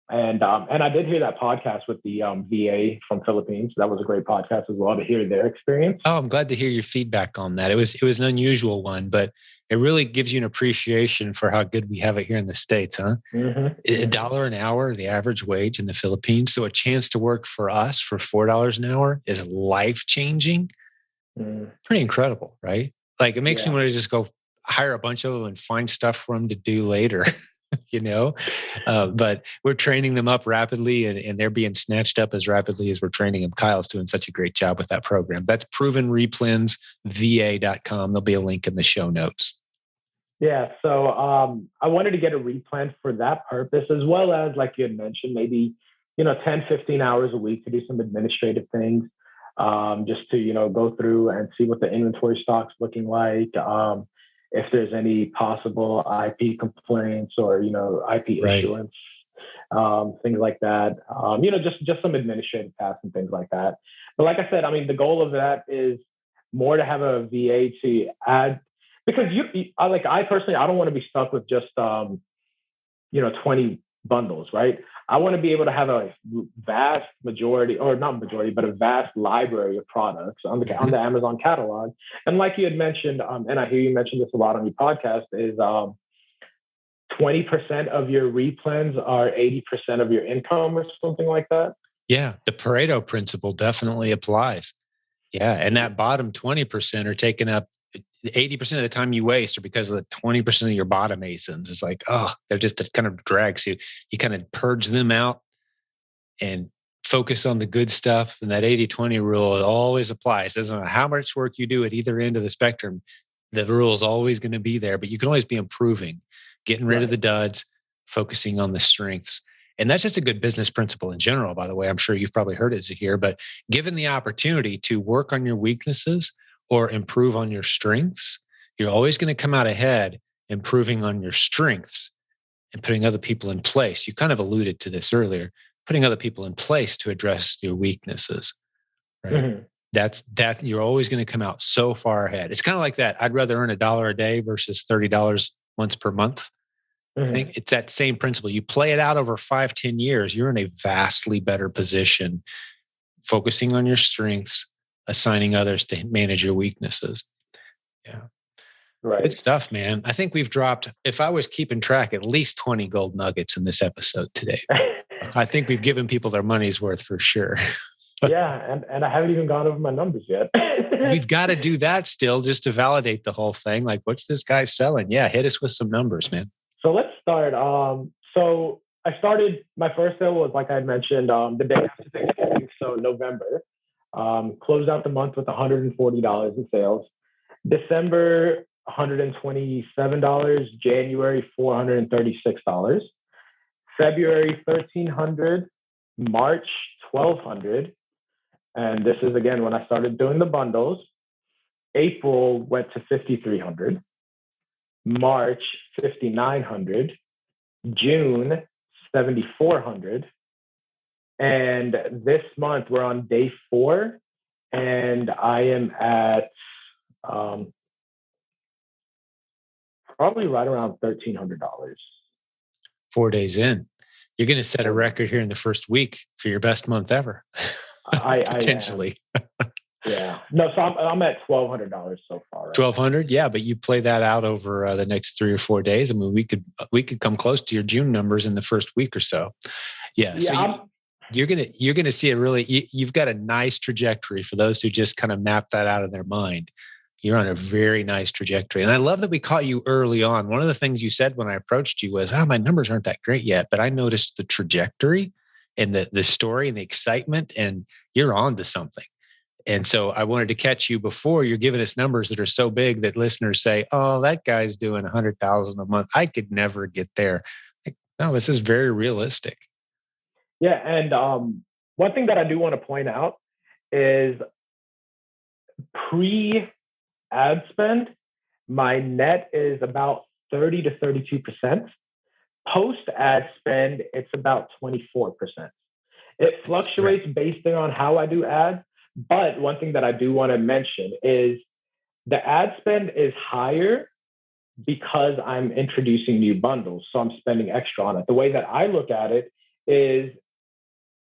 And I did hear that podcast with the VA from Philippines. That was a great podcast as well to hear their experience. Oh, I'm glad to hear your feedback on that. It was an unusual one, but it really gives you an appreciation for how good we have it here in the States, huh? Mm-hmm. $1 an hour, the average wage in the Philippines. So a chance to work for us for $4 an hour is life-changing. Pretty incredible, right? Like it makes me want to just go, hire a bunch of them and find stuff for them to do later. But we're training them up rapidly, and they're being snatched up as rapidly as we're training them. Kyle's doing such a great job with that program. That's provenreplensva.com. There'll be a link in the show notes. Yeah. So I wanted to get a replen for that purpose, as well as, like you had mentioned, maybe, 10, 15 hours a week to do some administrative things, just to, go through and see what the inventory stock's looking like. If there's any possible IP complaints or, IP issuance, things like that. Just some administrative tasks and things like that. But like I said, I mean, the goal of that is more to have a VA to add, because I personally, I don't want to be stuck with just, 20 bundles, right? I want to be able to have a vast majority, or not majority, but a vast library of products on the Amazon catalog. And like you had mentioned, and I hear you mention this a lot on your podcast, is 20% of your replens are 80% of your income, or something like that. Yeah, the Pareto principle definitely applies. Yeah, and that bottom 20% are taking up 80% of the time you waste, or because of the 20% of your bottom ASINs. It's like, they're just, it kind of drags you. You kind of purge them out and focus on the good stuff. And that 80-20 rule always applies. It doesn't matter how much work you do at either end of the spectrum, the rule is always going to be there, but you can always be improving, getting rid of the duds, focusing on the strengths. And that's just a good business principle in general, by the way. I'm sure you've probably heard it, Zaheer, but given the opportunity to work on your weaknesses or improve on your strengths, you're always going to come out ahead improving on your strengths and putting other people in place. You kind of alluded to this earlier, putting other people in place to address your weaknesses, right? Mm-hmm. That you're always going to come out so far ahead. It's kind of like that. I'd rather earn $1 a day versus $30 once per month. Mm-hmm. I think it's that same principle. You play it out over 5-10 years, you're in a vastly better position, focusing on your strengths, assigning others to manage your weaknesses. Yeah. Right. Good stuff, man. I think we've dropped, if I was keeping track, at least 20 gold nuggets in this episode today. I think we've given people their money's worth for sure. Yeah. And I haven't even gone over my numbers yet. We've got to do that still, just to validate the whole thing. Like, what's this guy selling? Yeah. Hit us with some numbers, man. So let's start. So I started, my first sale was, like I had mentioned, the day after Thanksgiving, so November. Closed out the month with $140 in sales. December, $127. January, $436. February, $1,300. March, $1,200. And this is, again, when I started doing the bundles. April went to $5,300. March, $5,900. June, $7,400. And this month we're on day 4, and I am at probably right around $1,300. 4 days in, you're going to set a record here in the first week for your best month ever. Potentially. Yeah. No, so I'm at $1,200 so far. Right? $1,200, yeah, but you play that out over the next 3 or 4 days. I mean, we could come close to your June numbers in the first week or so. Yeah. So you're gonna see a really, you've got a nice trajectory for those who just kind of map that out in their mind. You're on a very nice trajectory. And I love that we caught you early on. One of the things you said when I approached you was, my numbers aren't that great yet, but I noticed the trajectory and the story and the excitement, and you're on to something. And so I wanted to catch you before you're giving us numbers that are so big that listeners say, oh, that guy's doing 100,000 a month. I could never get there. Like, no, this is very realistic. Yeah. And one thing that I do want to point out is pre-ad spend, my net is about 30 to 32%. Post-ad spend, it's about 24%. It fluctuates based on how I do ads. But one thing that I do want to mention is the ad spend is higher because I'm introducing new bundles. So I'm spending extra on it. The way that I look at it is,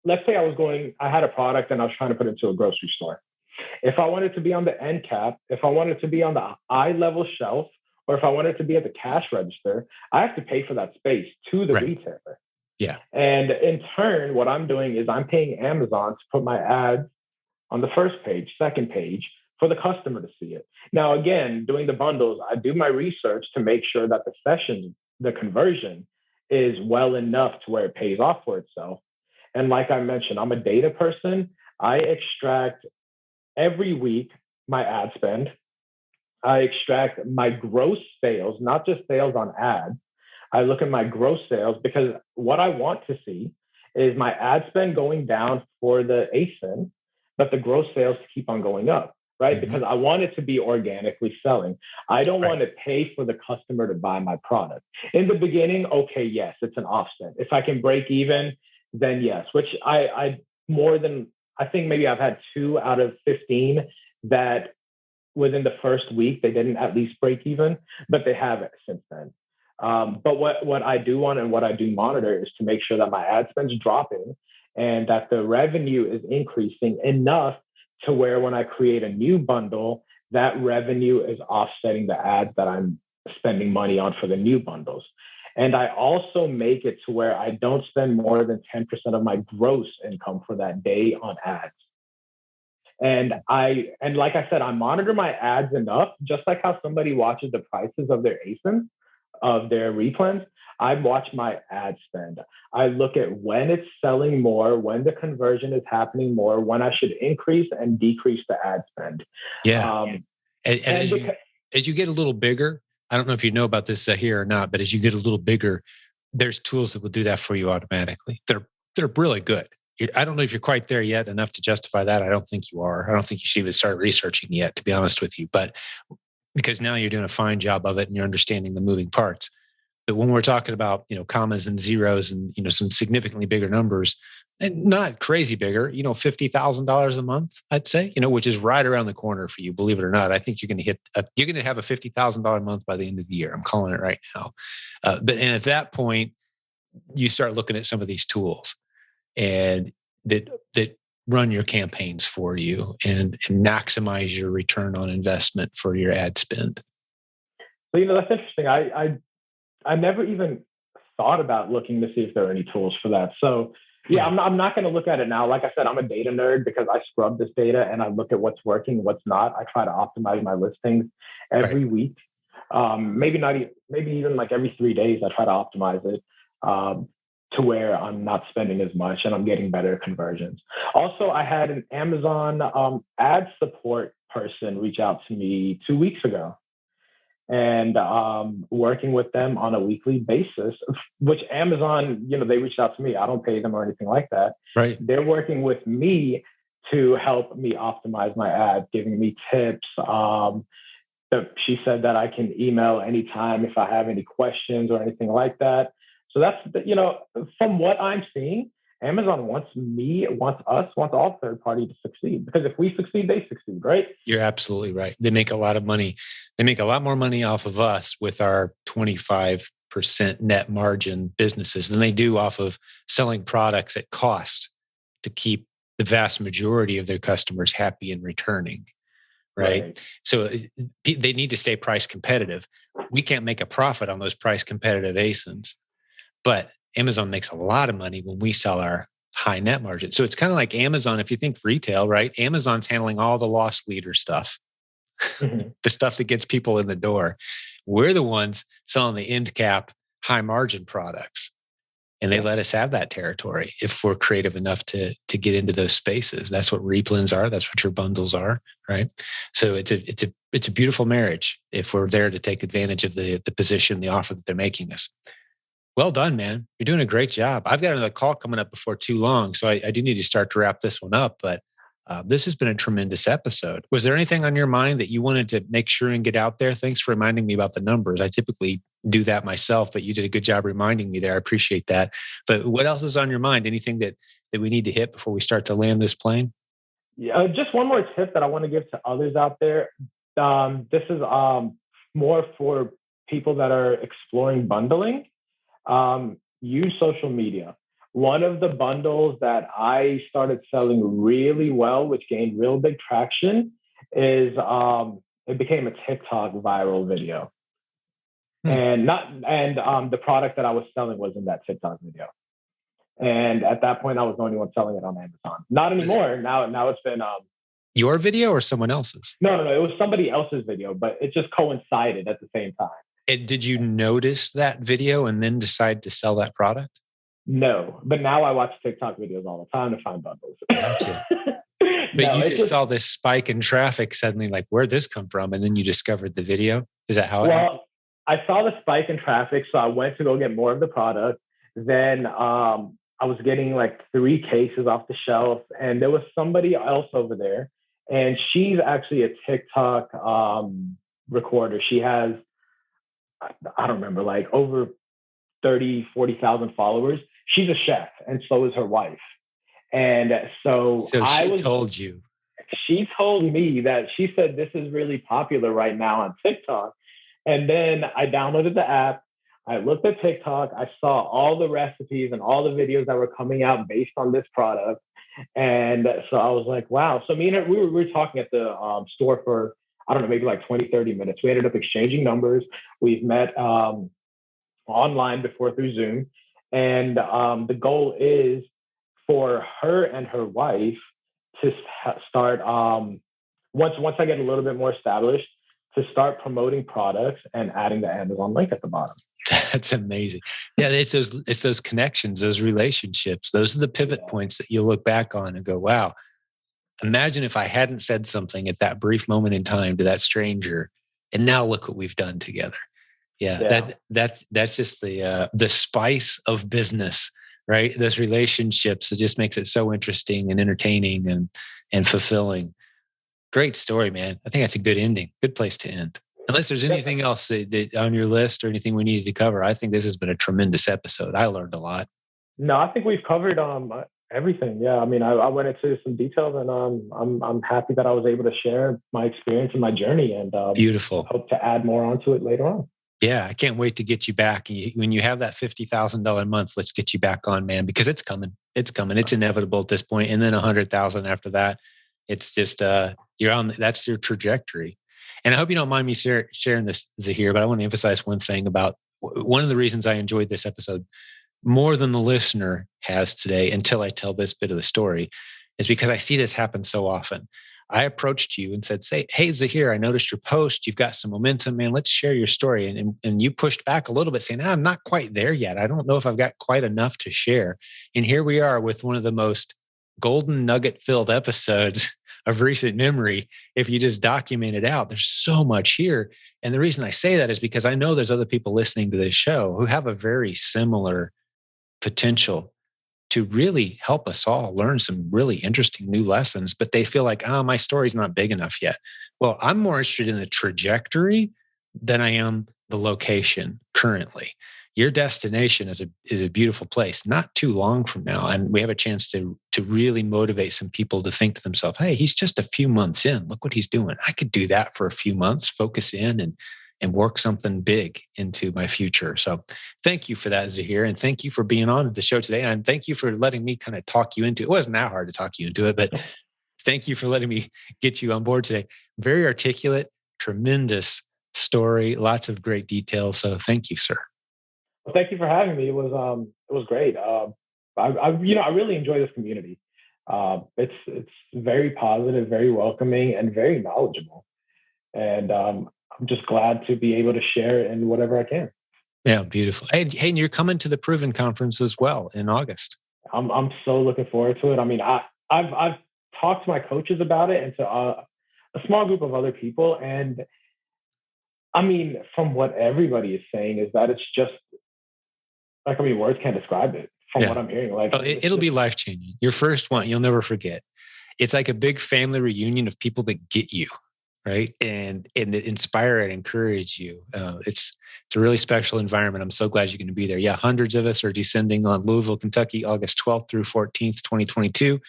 let's say I had a product and I was trying to put it into a grocery store. If I wanted to be on the end cap, if I wanted to be on the eye level shelf, or if I wanted to be at the cash register, I have to pay for that space to the retailer. Yeah. And in turn, what I'm doing is I'm paying Amazon to put my ads on the first page, second page, for the customer to see it. Now, again, doing the bundles, I do my research to make sure that the session, the conversion is well enough to where it pays off for itself. And like I mentioned, I'm a data person. I extract every week my ad spend. I extract my gross sales, not just sales on ads. I look at my gross sales because what I want to see is my ad spend going down for the ASIN, but the gross sales to keep on going up, right? Mm-hmm. Because I want it to be organically selling. I don't want to pay for the customer to buy my product. In the beginning, okay, yes, it's an offset. If I can break even, then yes, which I think maybe I've had 2 out of 15 that within the first week, they didn't at least break even, but they have it since then. But what I do want and what I do monitor is to make sure that my ad spend's dropping and that the revenue is increasing enough to where when I create a new bundle, that revenue is offsetting the ads that I'm spending money on for the new bundles. And I also make it to where I don't spend more than 10% of my gross income for that day on ads. And like I said, I monitor my ads enough, just like how somebody watches the prices of their ASINs, of their REPLENS. I watch my ad spend. I look at when it's selling more, when the conversion is happening more, when I should increase and decrease the ad spend. Yeah. As you get a little bigger, I don't know if you know about this here or not, but as you get a little bigger, there's tools that will do that for you automatically. They're really good. I don't know if you're quite there yet enough to justify that. I don't think you are. I don't think you should even start researching yet, to be honest with you. But because now you're doing a fine job of it and you're understanding the moving parts. But when we're talking about, commas and zeros and, some significantly bigger numbers, and not crazy bigger, $50,000 a month, I'd say, which is right around the corner for you, believe it or not. I think you're going to have a $50,000 month by the end of the year. I'm calling it right now. And at that point, you start looking at some of these tools and that run your campaigns for you and maximize your return on investment for your ad spend. So, that's interesting. I never even thought about looking to see if there are any tools for that. So yeah, I'm not going to look at it now. Like I said, I'm a data nerd because I scrub this data and I look at what's working, what's not. I try to optimize my listings every week. Maybe even like every 3 days, I try to optimize it to where I'm not spending as much and I'm getting better conversions. Also, I had an Amazon ad support person reach out to me 2 weeks ago. And working with them on a weekly basis, which Amazon, they reached out to me. I don't pay them or anything like that. Right. They're working with me to help me optimize my ads, giving me tips. She said that I can email anytime if I have any questions or anything like that. So that's, from what I'm seeing, Amazon wants all third party to succeed, because if we succeed, they succeed, right? You're absolutely right. They make a lot of money. They make a lot more money off of us with our 25% net margin businesses than they do off of selling products at cost to keep the vast majority of their customers happy and returning. Right. So they need to stay price competitive. We can't make a profit on those price competitive ASINs, but Amazon makes a lot of money when we sell our high net margin. So it's kind of like Amazon. If you think retail, right? Amazon's handling all the loss leader stuff, the stuff that gets people in the door. We're the ones selling the end cap high margin products. And they let us have that territory if we're creative enough to get into those spaces. That's what REPLENS are. That's what your bundles are, right? So it's a beautiful marriage if we're there to take advantage of the position, the offer that they're making us. Well done, man. You're doing a great job. I've got another call coming up before too long, so I do need to start to wrap this one up. But this has been a tremendous episode. Was there anything on your mind that you wanted to make sure and get out there? Thanks for reminding me about the numbers. I typically do that myself, but you did a good job reminding me there. I appreciate that. But what else is on your mind? Anything that we need to hit before we start to land this plane? Yeah, just one more tip that I want to give to others out there. This is more for people that are exploring bundling. Use social media. One of the bundles that I started selling really well, which gained real big traction, is it became a TikTok viral video. And the product that I was selling was in that TikTok video. And at that point, I was the only one selling it on Amazon. Not anymore. Now it's been Your video or someone else's? No. It was somebody else's video, but it just coincided at the same time. And did you notice that video and then decide to sell that product? No, but now I watch TikTok videos all the time to find bundles. Gotcha. But No, you it's just saw this spike in traffic suddenly, like, where'd this come from? And then you discovered the video. Is that how it happened? well, I saw the spike in traffic, so I went to go get more of the product. Then I was getting like 3 cases off the shelf, and there was somebody else over there, and she's actually a TikTok recorder. She has, I don't remember, like over 30, 40,000 followers. She's a chef, and so is her wife. And so told you. She told me that she said this is really popular right now on TikTok. And then I downloaded the app. I looked at TikTok. I saw all the recipes and all the videos that were coming out based on this product. And so I was like, wow. So me and her, we were talking at the store for, I don't know, maybe like 20, 30 minutes. We ended up exchanging numbers. We've met online before through Zoom. And the goal is for her and her wife to start, once I get a little bit more established, to start promoting products and adding the Amazon link at the bottom. That's amazing. Yeah, it's those connections, those relationships. Those are the pivot points that you look back on and go, wow, imagine if I hadn't said something at that brief moment in time to that stranger, and now look what we've done together. Yeah. That's just the spice of business, right? Those relationships, it just makes it so interesting and entertaining and fulfilling. Great story, man. I think that's a good ending. Good place to end. Unless there's anything else that on your list or anything we needed to cover, I think this has been a tremendous episode. I learned a lot. No, I think we've covered everything. Yeah, I mean, I went into some details, and I'm happy that I was able to share my experience and my journey, and beautiful. Hope to add more onto it later on. Yeah, I can't wait to get you back. When you have that $50,000 month, let's get you back on, man, because it's coming. It's coming. It's inevitable at this point, and then 100,000 after that. It's just you're on. That's your trajectory. And I hope you don't mind me sharing this, Zaheer, but I want to emphasize one thing about one of the reasons I enjoyed this episode more than the listener has today until I tell this bit of the story is because I see this happen so often. I approached you and said, hey, Zaheer, I noticed your post. You've got some momentum, man. Let's share your story. And you pushed back a little bit saying, I'm not quite there yet. I don't know if I've got quite enough to share. And here we are with one of the most golden nugget filled episodes of recent memory. If you just document it out, there's so much here. And the reason I say that is because I know there's other people listening to this show who have a very similar potential to really help us all learn some really interesting new lessons, but they feel like, my story's not big enough yet. Well, I'm more interested in the trajectory than I am the location currently. Your destination is a beautiful place, not too long from now. And we have a chance to really motivate some people to think to themselves, hey, he's just a few months in. Look what he's doing. I could do that for a few months, focus in and work something big into my future. So thank you for that, Zaheer. And thank you for being on the show today. And thank you for letting me kind of talk you into it. It wasn't that hard to talk you into it, but thank you for letting me get you on board today. Very articulate, tremendous story, lots of great details. So thank you, sir. Well, thank you for having me. It was great. I really enjoy this community. It's very positive, very welcoming, and very knowledgeable. And I'm just glad to be able to share it in whatever I can. Yeah, beautiful. Hey, and you're coming to the Proven Conference as well in August. I'm so looking forward to it. I mean, I've talked to my coaches about it and to a small group of other people, and I mean, from what everybody is saying is that it's just like, I mean, words can't describe it from what I'm hearing. Like, it'll be life-changing. Your first one, you'll never forget. It's like a big family reunion of people that get you, right? And inspire and encourage you. It's a really special environment. I'm so glad you're going to be there. Yeah, hundreds of us are descending on Louisville, Kentucky, August 12th through 14th, 2022.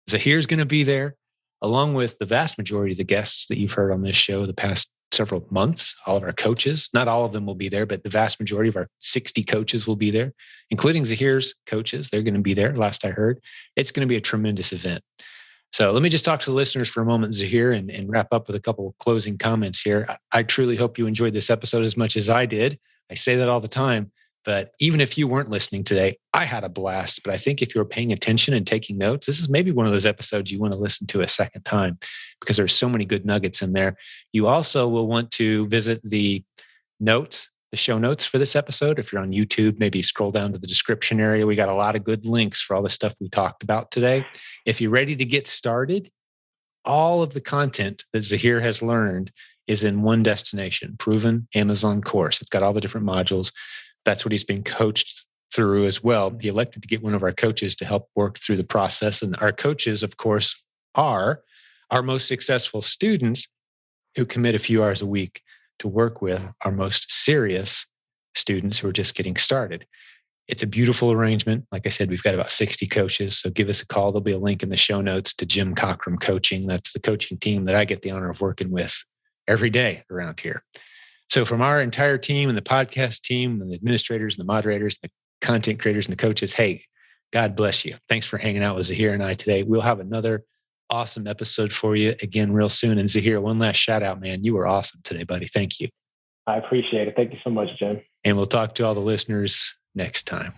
Zaheer's going to be there, along with the vast majority of the guests that you've heard on this show the past several months. All of our coaches, not all of them will be there, but the vast majority of our 60 coaches will be there, including Zaheer's coaches. They're going to be there, last I heard. It's going to be a tremendous event. So let me just talk to the listeners for a moment, Zaheer, and wrap up with a couple of closing comments here. I truly hope you enjoyed this episode as much as I did. I say that all the time, But even if you weren't listening today, I had a blast. But I think if you're paying attention and taking notes, this is maybe one of those episodes you want to listen to a second time because there's so many good nuggets in there. You also will want to visit the notes, the show notes for this episode. If you're on YouTube, maybe scroll down to the description area. We got a lot of good links for all the stuff we talked about today. If you're ready to get started, all of the content that Zaheer has learned is in one destination, Proven Amazon course. It's got all the different modules. That's what he's been coached through as well. He elected to get one of our coaches to help work through the process. And our coaches, of course, are our most successful students who commit a few hours a week to work with our most serious students who are just getting started. It's a beautiful arrangement. Like I said, we've got about 60 coaches. So give us a call. There'll be a link in the show notes to Jim Cockrum Coaching. That's the coaching team that I get the honor of working with every day around here. So from our entire team and the podcast team and the administrators and the moderators, and the content creators and the coaches, hey, God bless you. Thanks for hanging out with Zaheer and I today. We'll have another awesome episode for you again real soon. And Zaheer, one last shout out, man. You were awesome today, buddy. Thank you. I appreciate it. Thank you so much, Jim. And we'll talk to all the listeners next time.